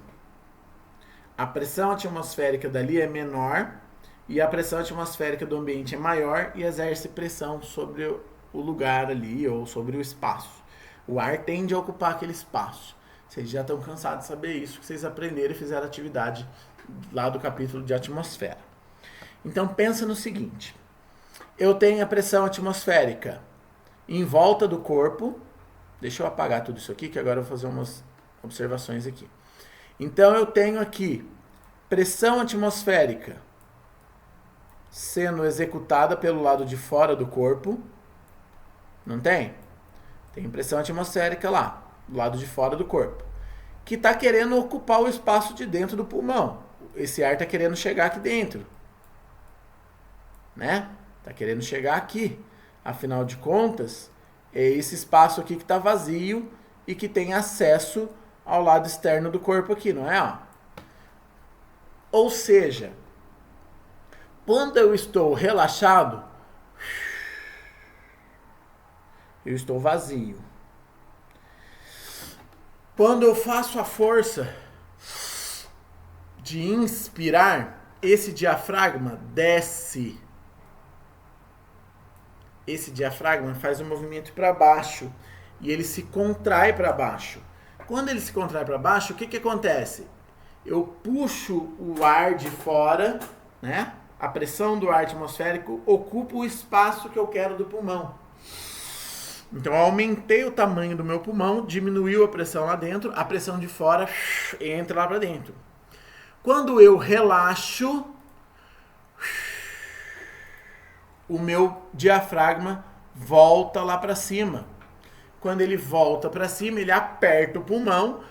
a pressão atmosférica dali é menor e a pressão atmosférica do ambiente é maior e exerce pressão sobre o lugar ali ou sobre o espaço. O ar tende a ocupar aquele espaço. Vocês já estão cansados de saber isso, que vocês aprenderam e fizeram atividade lá do capítulo de atmosfera. Então pensa no seguinte, eu tenho a pressão atmosférica em volta do corpo. Deixa eu apagar tudo isso aqui, que agora eu vou fazer umas observações aqui. Então eu tenho aqui pressão atmosférica sendo executada pelo lado de fora do corpo. Não tem? Tem pressão atmosférica lá, do lado de fora do corpo, que está querendo ocupar o espaço de dentro do pulmão. Esse ar está querendo chegar aqui dentro, né? Está querendo chegar aqui. Afinal de contas, é esse espaço aqui que está vazio e que tem acesso ao lado externo do corpo aqui, não é? Ó. Ou seja, quando eu estou relaxado, eu estou vazio. Quando eu faço a força de inspirar, esse diafragma desce. Esse diafragma faz um movimento para baixo e ele se contrai para baixo. Quando ele se contrai para baixo, o que acontece? Eu puxo o ar de fora, né? A pressão do ar atmosférico ocupa o espaço que eu quero do pulmão. Então, eu aumentei o tamanho do meu pulmão, diminuiu a pressão lá dentro, a pressão de fora entra lá para dentro. Quando eu relaxo, o meu diafragma volta lá para cima. Quando ele volta para cima, ele aperta o pulmão,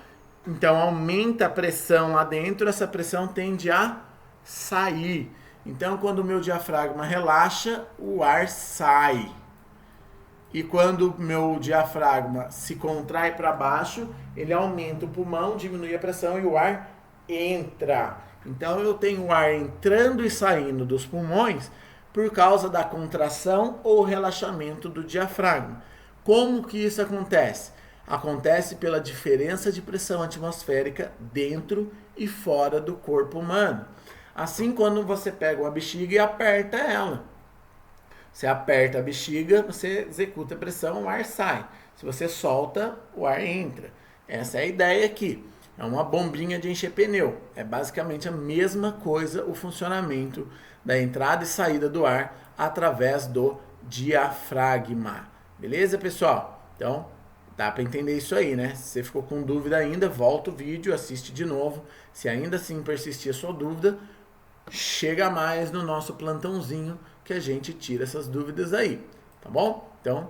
então aumenta a pressão lá dentro, essa pressão tende a sair. Então, quando o meu diafragma relaxa, o ar sai. E quando o meu diafragma se contrai para baixo, ele aumenta o pulmão, diminui a pressão e o ar entra. Então, eu tenho o ar entrando e saindo dos pulmões por causa da contração ou relaxamento do diafragma. Como que isso acontece? Acontece pela diferença de pressão atmosférica dentro e fora do corpo humano. Assim, quando você pega uma bexiga e aperta ela. Você aperta a bexiga, você executa a pressão, o ar sai. Se você solta, o ar entra. Essa é a ideia aqui. É uma bombinha de encher pneu. É basicamente a mesma coisa o funcionamento da entrada e saída do ar através do diafragma. Beleza, pessoal? Então, Dá para entender isso aí, né? Se você ficou com dúvida ainda, volta o vídeo, assiste de novo. Se ainda assim persistir a sua dúvida, chega mais no nosso plantãozinho que a gente tira essas dúvidas aí, tá bom? Então,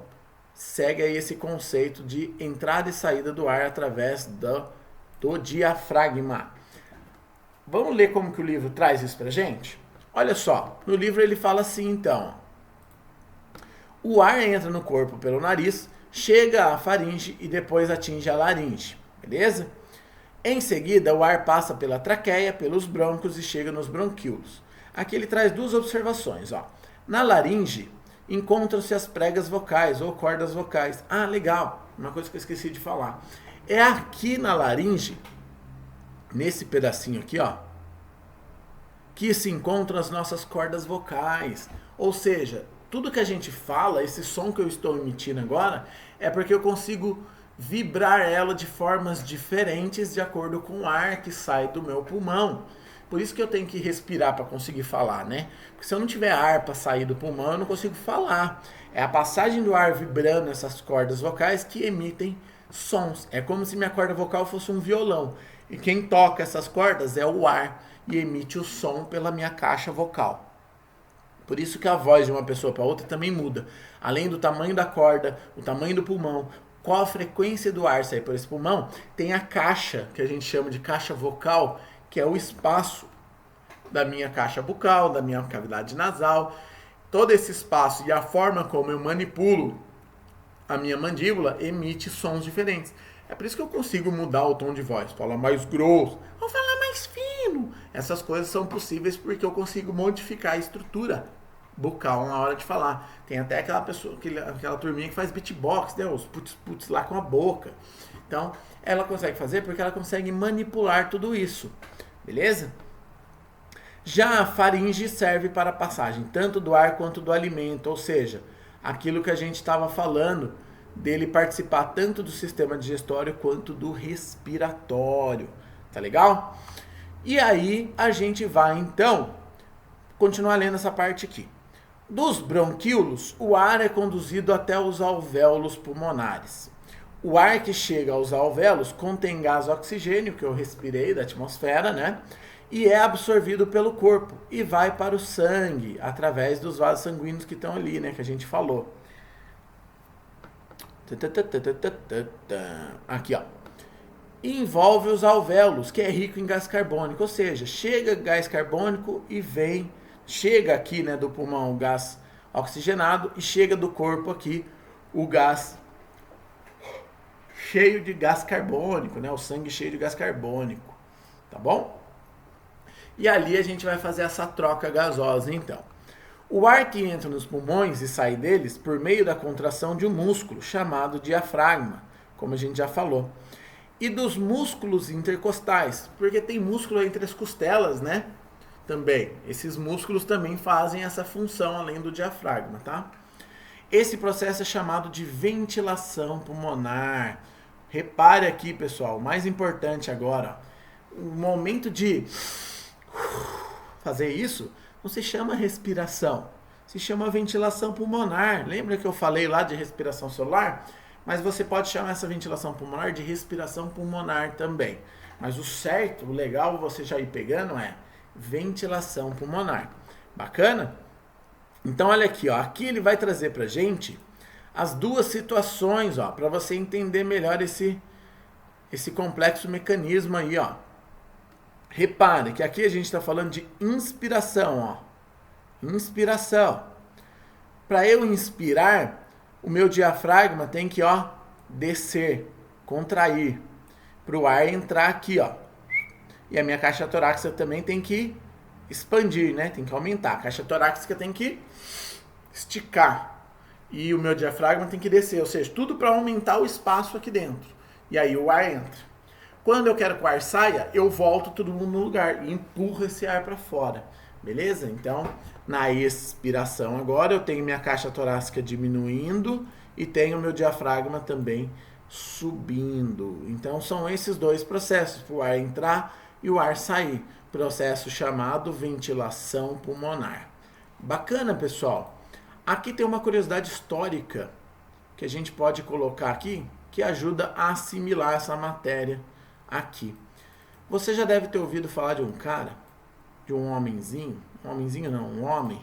segue aí esse conceito de entrada e saída do ar através do diafragma. Vamos ler como que o livro traz isso pra gente? Olha só, no livro ele fala assim então: o ar entra no corpo pelo nariz, chega à faringe e depois atinge a laringe, beleza? Em seguida, o ar passa pela traqueia, pelos brônquios e chega nos bronquíolos. Aqui ele traz duas observações, ó. Na laringe, encontram-se as pregas vocais ou cordas vocais. Ah, legal, uma coisa que eu esqueci de falar. É aqui na laringe, nesse pedacinho aqui, ó, que se encontram as nossas cordas vocais. Ou seja, tudo que a gente fala, esse som que eu estou emitindo agora, é porque eu consigo vibrar ela de formas diferentes de acordo com o ar que sai do meu pulmão. Por isso que eu tenho que respirar para conseguir falar, né? Porque se eu não tiver ar para sair do pulmão, eu não consigo falar. É a passagem do ar vibrando essas cordas vocais que emitem sons. É como se minha corda vocal fosse um violão. E quem toca essas cordas é o ar e emite o som pela minha caixa vocal. Por isso que a voz de uma pessoa para outra também muda. Além do tamanho da corda, o tamanho do pulmão, qual a frequência do ar sair por esse pulmão, tem a caixa, que a gente chama de caixa vocal, que é o espaço da minha caixa bucal, da minha cavidade nasal. Todo esse espaço e a forma como eu manipulo a minha mandíbula emite sons diferentes. É por isso que eu consigo mudar o tom de voz, falar mais grosso, ou falar mais fino. Essas coisas são possíveis porque eu consigo modificar a estrutura bucal na hora de falar. Tem até aquela pessoa, aquela turminha que faz beatbox, né? Os putz lá com a boca. Então, ela consegue fazer porque ela consegue manipular tudo isso. Beleza? Já a faringe serve para a passagem tanto do ar quanto do alimento, ou seja, aquilo que a gente estava falando, dele participar tanto do sistema digestório quanto do respiratório. Tá legal? E aí a gente vai então continuar lendo essa parte aqui. Dos bronquíolos, o ar é conduzido até os alvéolos pulmonares. O ar que chega aos alvéolos contém gás oxigênio, que eu respirei da atmosfera, né? E é absorvido pelo corpo e vai para o sangue, através dos vasos sanguíneos que estão ali, né? Que a gente falou. Aqui, ó. E envolve os alvéolos, que é rico em gás carbônico. Ou seja, chega gás carbônico e vem... Chega aqui, né, do pulmão o gás oxigenado e chega do corpo aqui o gás cheio de gás carbônico, né? O sangue cheio de gás carbônico, tá bom? E ali a gente vai fazer essa troca gasosa, então. O ar que entra nos pulmões e sai deles por meio da contração de um músculo chamado diafragma, como a gente já falou. E dos músculos intercostais, porque tem músculo entre as costelas, né? Também. Esses músculos também fazem essa função além do diafragma, tá? Esse processo é chamado de ventilação pulmonar. Repare aqui, pessoal, o mais importante agora, o momento de fazer isso não se chama respiração, se chama ventilação pulmonar. Lembra que eu falei lá de respiração celular? Mas você pode chamar essa ventilação pulmonar de respiração pulmonar também. Mas o certo, o legal você já ir pegando é ventilação pulmonar. Bacana? Então olha aqui, ó, aqui ele vai trazer pra gente as duas situações, ó, para você entender melhor esse complexo mecanismo aí, ó. Repare que aqui a gente está falando de inspiração, ó. Inspiração. Para eu inspirar, o meu diafragma tem que, ó, descer, contrair, para o ar entrar aqui, ó. E a minha caixa torácica também tem que expandir, né? Tem que aumentar. A caixa torácica tem que esticar. E o meu diafragma tem que descer. Ou seja, tudo para aumentar o espaço aqui dentro. E aí o ar entra. Quando eu quero que o ar saia, eu volto todo mundo no lugar e empurro esse ar para fora. Beleza? Então, na expiração agora, eu tenho minha caixa torácica diminuindo e tenho o meu diafragma também subindo. Então, são esses dois processos. O ar entrar e o ar sair. Processo chamado ventilação pulmonar. Bacana, pessoal. Aqui tem uma curiosidade histórica que a gente pode colocar aqui, que ajuda a assimilar essa matéria aqui. Você já deve ter ouvido falar de um cara, de um homenzinho não, um homem,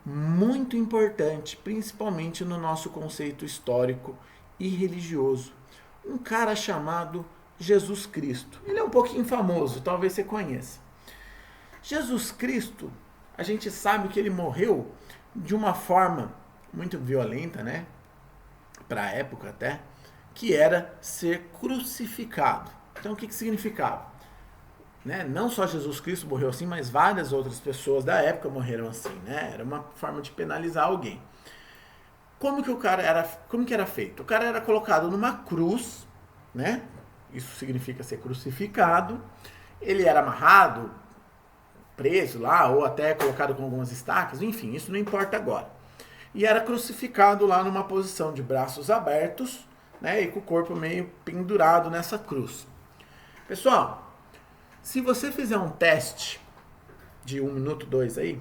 muito importante, principalmente no nosso conceito histórico e religioso. Um cara chamado Jesus Cristo. Ele é um pouquinho famoso, talvez você conheça. Jesus Cristo, a gente sabe que ele morreu de uma forma muito violenta, né? Para a época até, que era ser crucificado. Então o que significava? Né? Não só Jesus Cristo morreu assim, mas várias outras pessoas da época morreram assim, né? Era uma forma de penalizar alguém. Como que era feito? O cara era colocado numa cruz, né? Isso significa ser crucificado. Ele era amarrado, preso lá, ou até colocado com algumas estacas, enfim, isso não importa agora. E era crucificado lá numa posição de braços abertos, né? E com o corpo meio pendurado nessa cruz. Pessoal, se você fizer um teste de 1 minuto, 2 aí,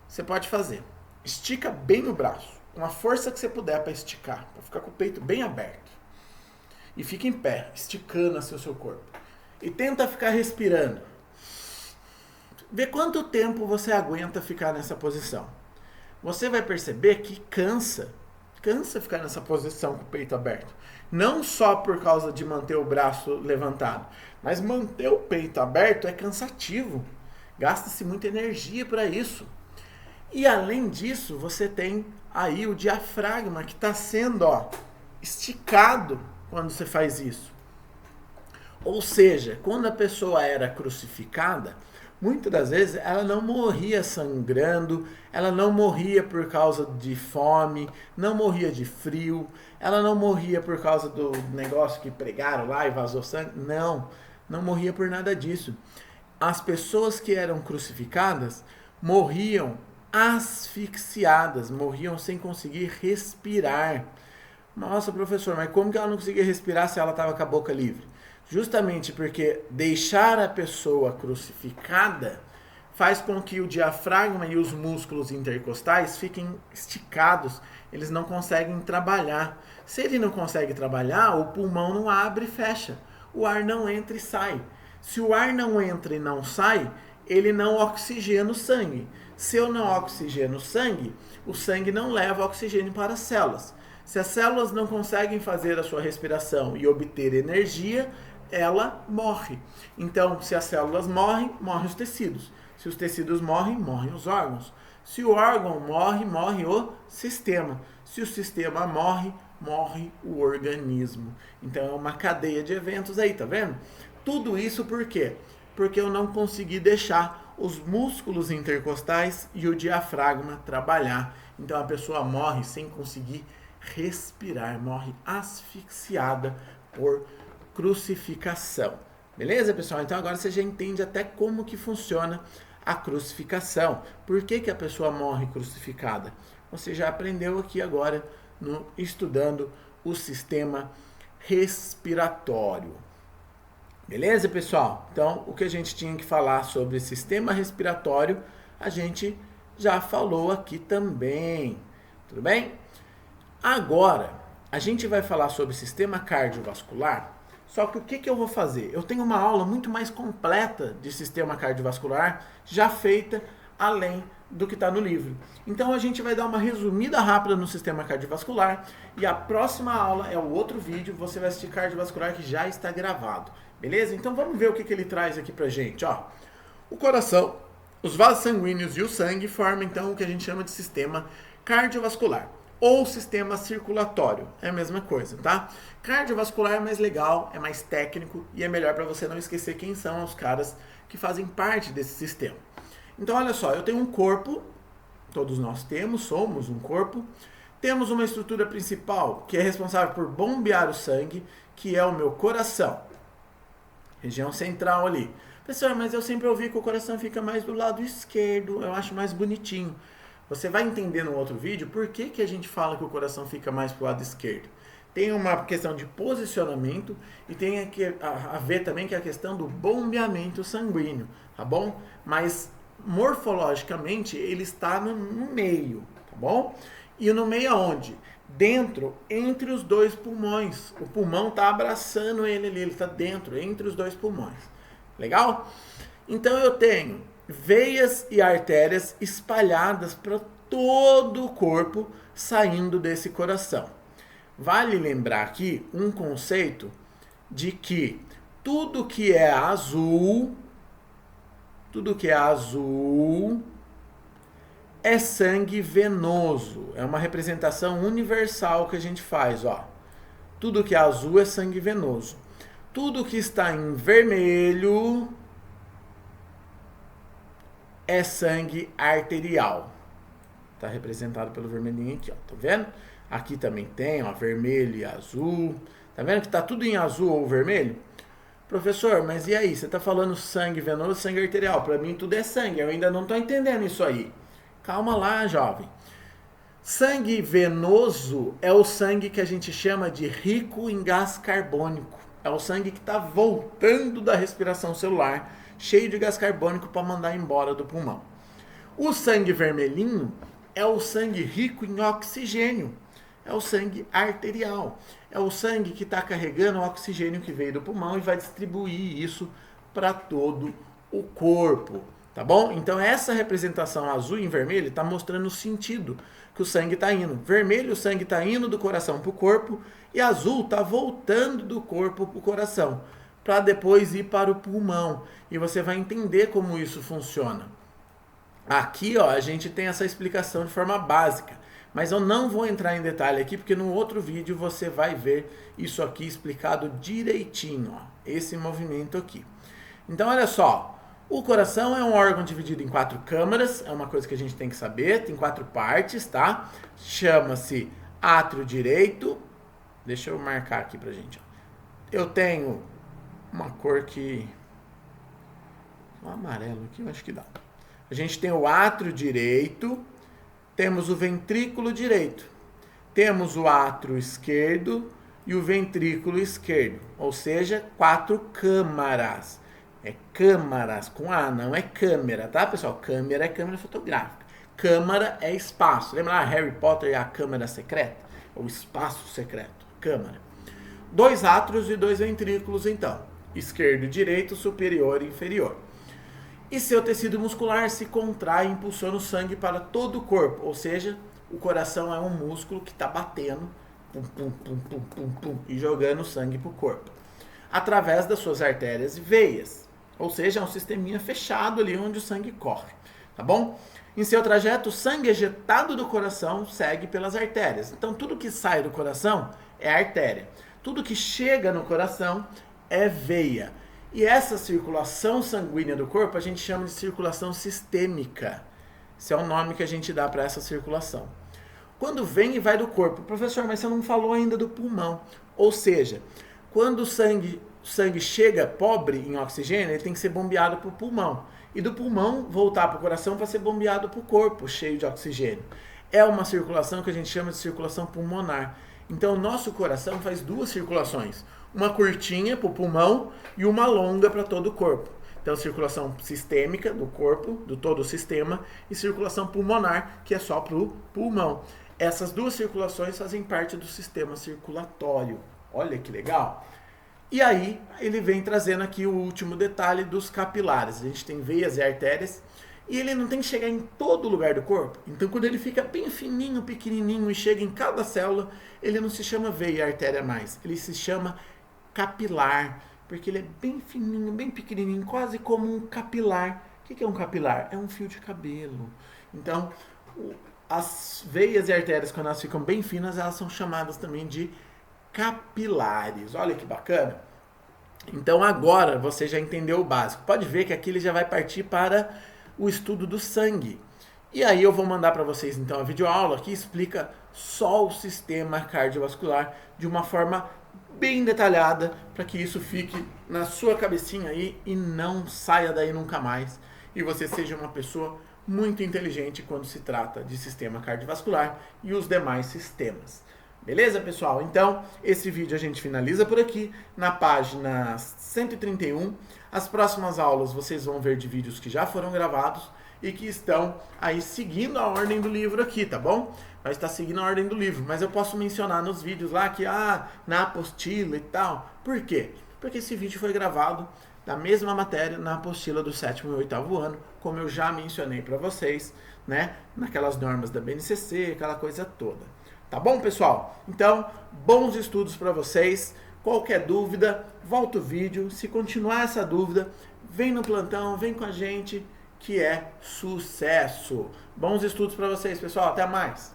você pode fazer. Estica bem o braço, com a força que você puder para esticar, para ficar com o peito bem aberto. E fica em pé, esticando assim o seu corpo. E tenta ficar respirando. Vê quanto tempo você aguenta ficar nessa posição. Você vai perceber que cansa ficar nessa posição com o peito aberto. Não só por causa de manter o braço levantado, mas manter o peito aberto é cansativo. Gasta-se muita energia para isso. E além disso, você tem aí o diafragma que está sendo esticado quando você faz isso. Ou seja, quando a pessoa era crucificada, muitas das vezes ela não morria sangrando, ela não morria por causa de fome, não morria de frio, ela não morria por causa do negócio que pregaram lá e vazou sangue. Não morria por nada disso. As pessoas que eram crucificadas morriam asfixiadas, morriam sem conseguir respirar. Nossa, professor, mas como que ela não conseguia respirar se ela estava com a boca livre? Justamente porque deixar a pessoa crucificada faz com que o diafragma e os músculos intercostais fiquem esticados. Eles não conseguem trabalhar. Se ele não consegue trabalhar, o pulmão não abre e fecha. O ar não entra e sai. Se o ar não entra e não sai, ele não oxigena o sangue. Se eu não oxigeno o sangue não leva oxigênio para as células. Se as células não conseguem fazer a sua respiração e obter energia, ela morre. Então, se as células morrem, morrem os tecidos. Se os tecidos morrem, morrem os órgãos. Se o órgão morre, morre o sistema. Se o sistema morre, morre o organismo. Então, é uma cadeia de eventos aí, tá vendo? Tudo isso por quê? Porque eu não consegui deixar os músculos intercostais e o diafragma trabalhar. Então, a pessoa morre sem conseguir respirar, morre asfixiada por crucificação. Beleza, pessoal? Então agora você já entende até como que funciona a crucificação. Por que a pessoa morre crucificada? Você já aprendeu aqui agora estudando o sistema respiratório. Beleza, pessoal? Então, o que a gente tinha que falar sobre sistema respiratório, a gente já falou aqui também. Tudo bem? Agora, a gente vai falar sobre sistema cardiovascular. Só que o que eu vou fazer? Eu tenho uma aula muito mais completa de sistema cardiovascular, já feita além do que está no livro. Então a gente vai dar uma resumida rápida no sistema cardiovascular e a próxima aula é o outro vídeo, você vai assistir cardiovascular que já está gravado. Beleza? Então vamos ver o que ele traz aqui pra gente. O coração, os vasos sanguíneos e o sangue formam então o que a gente chama de sistema cardiovascular. Ou sistema circulatório, é a mesma coisa, tá? Cardiovascular é mais legal, é mais técnico e é melhor para você não esquecer quem são os caras que fazem parte desse sistema. Então, olha só, eu tenho um corpo, todos nós somos um corpo, temos uma estrutura principal que é responsável por bombear o sangue, que é o meu coração, região central ali. Professor, mas eu sempre ouvi que o coração fica mais do lado esquerdo, eu acho mais bonitinho. Você vai entender no outro vídeo por que a gente fala que o coração fica mais para o lado esquerdo. Tem uma questão de posicionamento e tem a ver também que é a questão do bombeamento sanguíneo, tá bom? Mas morfologicamente ele está no meio, tá bom? E no meio aonde? dentro, entre os dois pulmões. O pulmão está abraçando ele ali, ele está dentro, entre os dois pulmões. Legal? Então eu tenho veias e artérias espalhadas para todo o corpo saindo desse coração. Vale lembrar aqui um conceito de que tudo que é azul é sangue venoso. É uma representação universal que a gente faz, ó. Tudo que é azul é sangue venoso. Tudo que está em vermelho é sangue arterial. Tá representado pelo vermelhinho aqui, ó. Tá vendo? Aqui também tem, ó, vermelho e azul. Tá vendo que tá tudo em azul ou vermelho? Professor, mas e aí? Você tá falando sangue venoso, sangue arterial. Para mim tudo é sangue. Eu ainda não tô entendendo isso aí. Calma lá, jovem. Sangue venoso é o sangue que a gente chama de rico em gás carbônico. É o sangue que está voltando da respiração celular, cheio de gás carbônico para mandar embora do pulmão. O sangue vermelhinho é o sangue rico em oxigênio. É o sangue arterial. É o sangue que está carregando o oxigênio que veio do pulmão e vai distribuir isso para todo o corpo. Tá bom? Então essa representação azul em vermelho está mostrando o sentido que o sangue está indo. Vermelho, o sangue está indo do coração para o corpo, e azul está voltando do corpo para o coração, para depois ir para o pulmão. E você vai entender como isso funciona. Aqui, ó, a gente tem essa explicação de forma básica, mas eu não vou entrar em detalhe aqui, porque no outro vídeo você vai ver isso aqui explicado direitinho, ó, esse movimento aqui. Então, olha só. O coração é um órgão dividido em 4 câmaras, é uma coisa que a gente tem que saber, tem 4 partes, tá? Chama-se átrio direito. Deixa eu marcar aqui pra gente. Ó. Eu tenho uma cor que... um amarelo aqui, eu acho que dá. A gente tem o átrio direito, temos o ventrículo direito, temos o átrio esquerdo e o ventrículo esquerdo, ou seja, 4 câmaras. É câmaras com A, não é câmera, tá, pessoal? Câmera é câmera fotográfica. Câmara é espaço. Lembra lá Harry Potter e a câmara secreta? O espaço secreto. Câmara. 2 átrios e 2 ventrículos, então. Esquerdo e direito, superior e inferior. E seu tecido muscular se contrai e impulsiona o sangue para todo o corpo. Ou seja, o coração é um músculo que está batendo, pum, pum, pum, pum, pum, pum, e jogando sangue para o corpo. Através das suas artérias e veias. Ou seja, é um sisteminha fechado ali onde o sangue corre, tá bom? Em seu trajeto, o sangue ejetado do coração segue pelas artérias. Então, tudo que sai do coração é artéria. Tudo que chega no coração é veia. E essa circulação sanguínea do corpo a gente chama de circulação sistêmica. Esse é o nome que a gente dá para essa circulação. Quando vem e vai do corpo, professor, mas você não falou ainda do pulmão. Ou seja, quando o sangue chega pobre em oxigênio, ele tem que ser bombeado para o pulmão. E do pulmão voltar para o coração para ser bombeado para o corpo, cheio de oxigênio. É uma circulação que a gente chama de circulação pulmonar. Então, o nosso coração faz 2 circulações. Uma curtinha para o pulmão e uma longa para todo o corpo. Então, circulação sistêmica do corpo, do todo o sistema, e circulação pulmonar, que é só para o pulmão. Essas 2 circulações fazem parte do sistema circulatório. Olha que legal! E aí, ele vem trazendo aqui o último detalhe dos capilares. A gente tem veias e artérias, e ele não tem que chegar em todo lugar do corpo. Então, quando ele fica bem fininho, pequenininho, e chega em cada célula, ele não se chama veia e artéria mais. Ele se chama capilar, porque ele é bem fininho, bem pequenininho, quase como um capilar. O que é um capilar? É um fio de cabelo. Então, as veias e artérias, quando elas ficam bem finas, elas são chamadas também de capilares. Olha que bacana. Então agora você já entendeu o básico. Pode ver que aqui ele já vai partir para o estudo do sangue. E aí eu vou mandar para vocês então a videoaula que explica só o sistema cardiovascular de uma forma bem detalhada, para que isso fique na sua cabecinha aí e não saia daí nunca mais. E você seja uma pessoa muito inteligente quando se trata de sistema cardiovascular e os demais sistemas. Beleza, pessoal? Então, esse vídeo a gente finaliza por aqui, na página 131. As próximas aulas vocês vão ver de vídeos que já foram gravados. e que estão aí seguindo a ordem do livro aqui, tá bom? Vai estar seguindo a ordem do livro, mas eu posso mencionar nos vídeos lá que, na apostila e tal. Por quê? Porque esse vídeo foi gravado da mesma matéria na apostila do 7º e 8º ano, como eu já mencionei para vocês, né? Naquelas normas da BNCC, aquela coisa toda. Tá bom, pessoal? Então, bons estudos para vocês. Qualquer dúvida, volta o vídeo. Se continuar essa dúvida, vem no plantão, vem com a gente, que é sucesso. Bons estudos para vocês, pessoal. Até mais!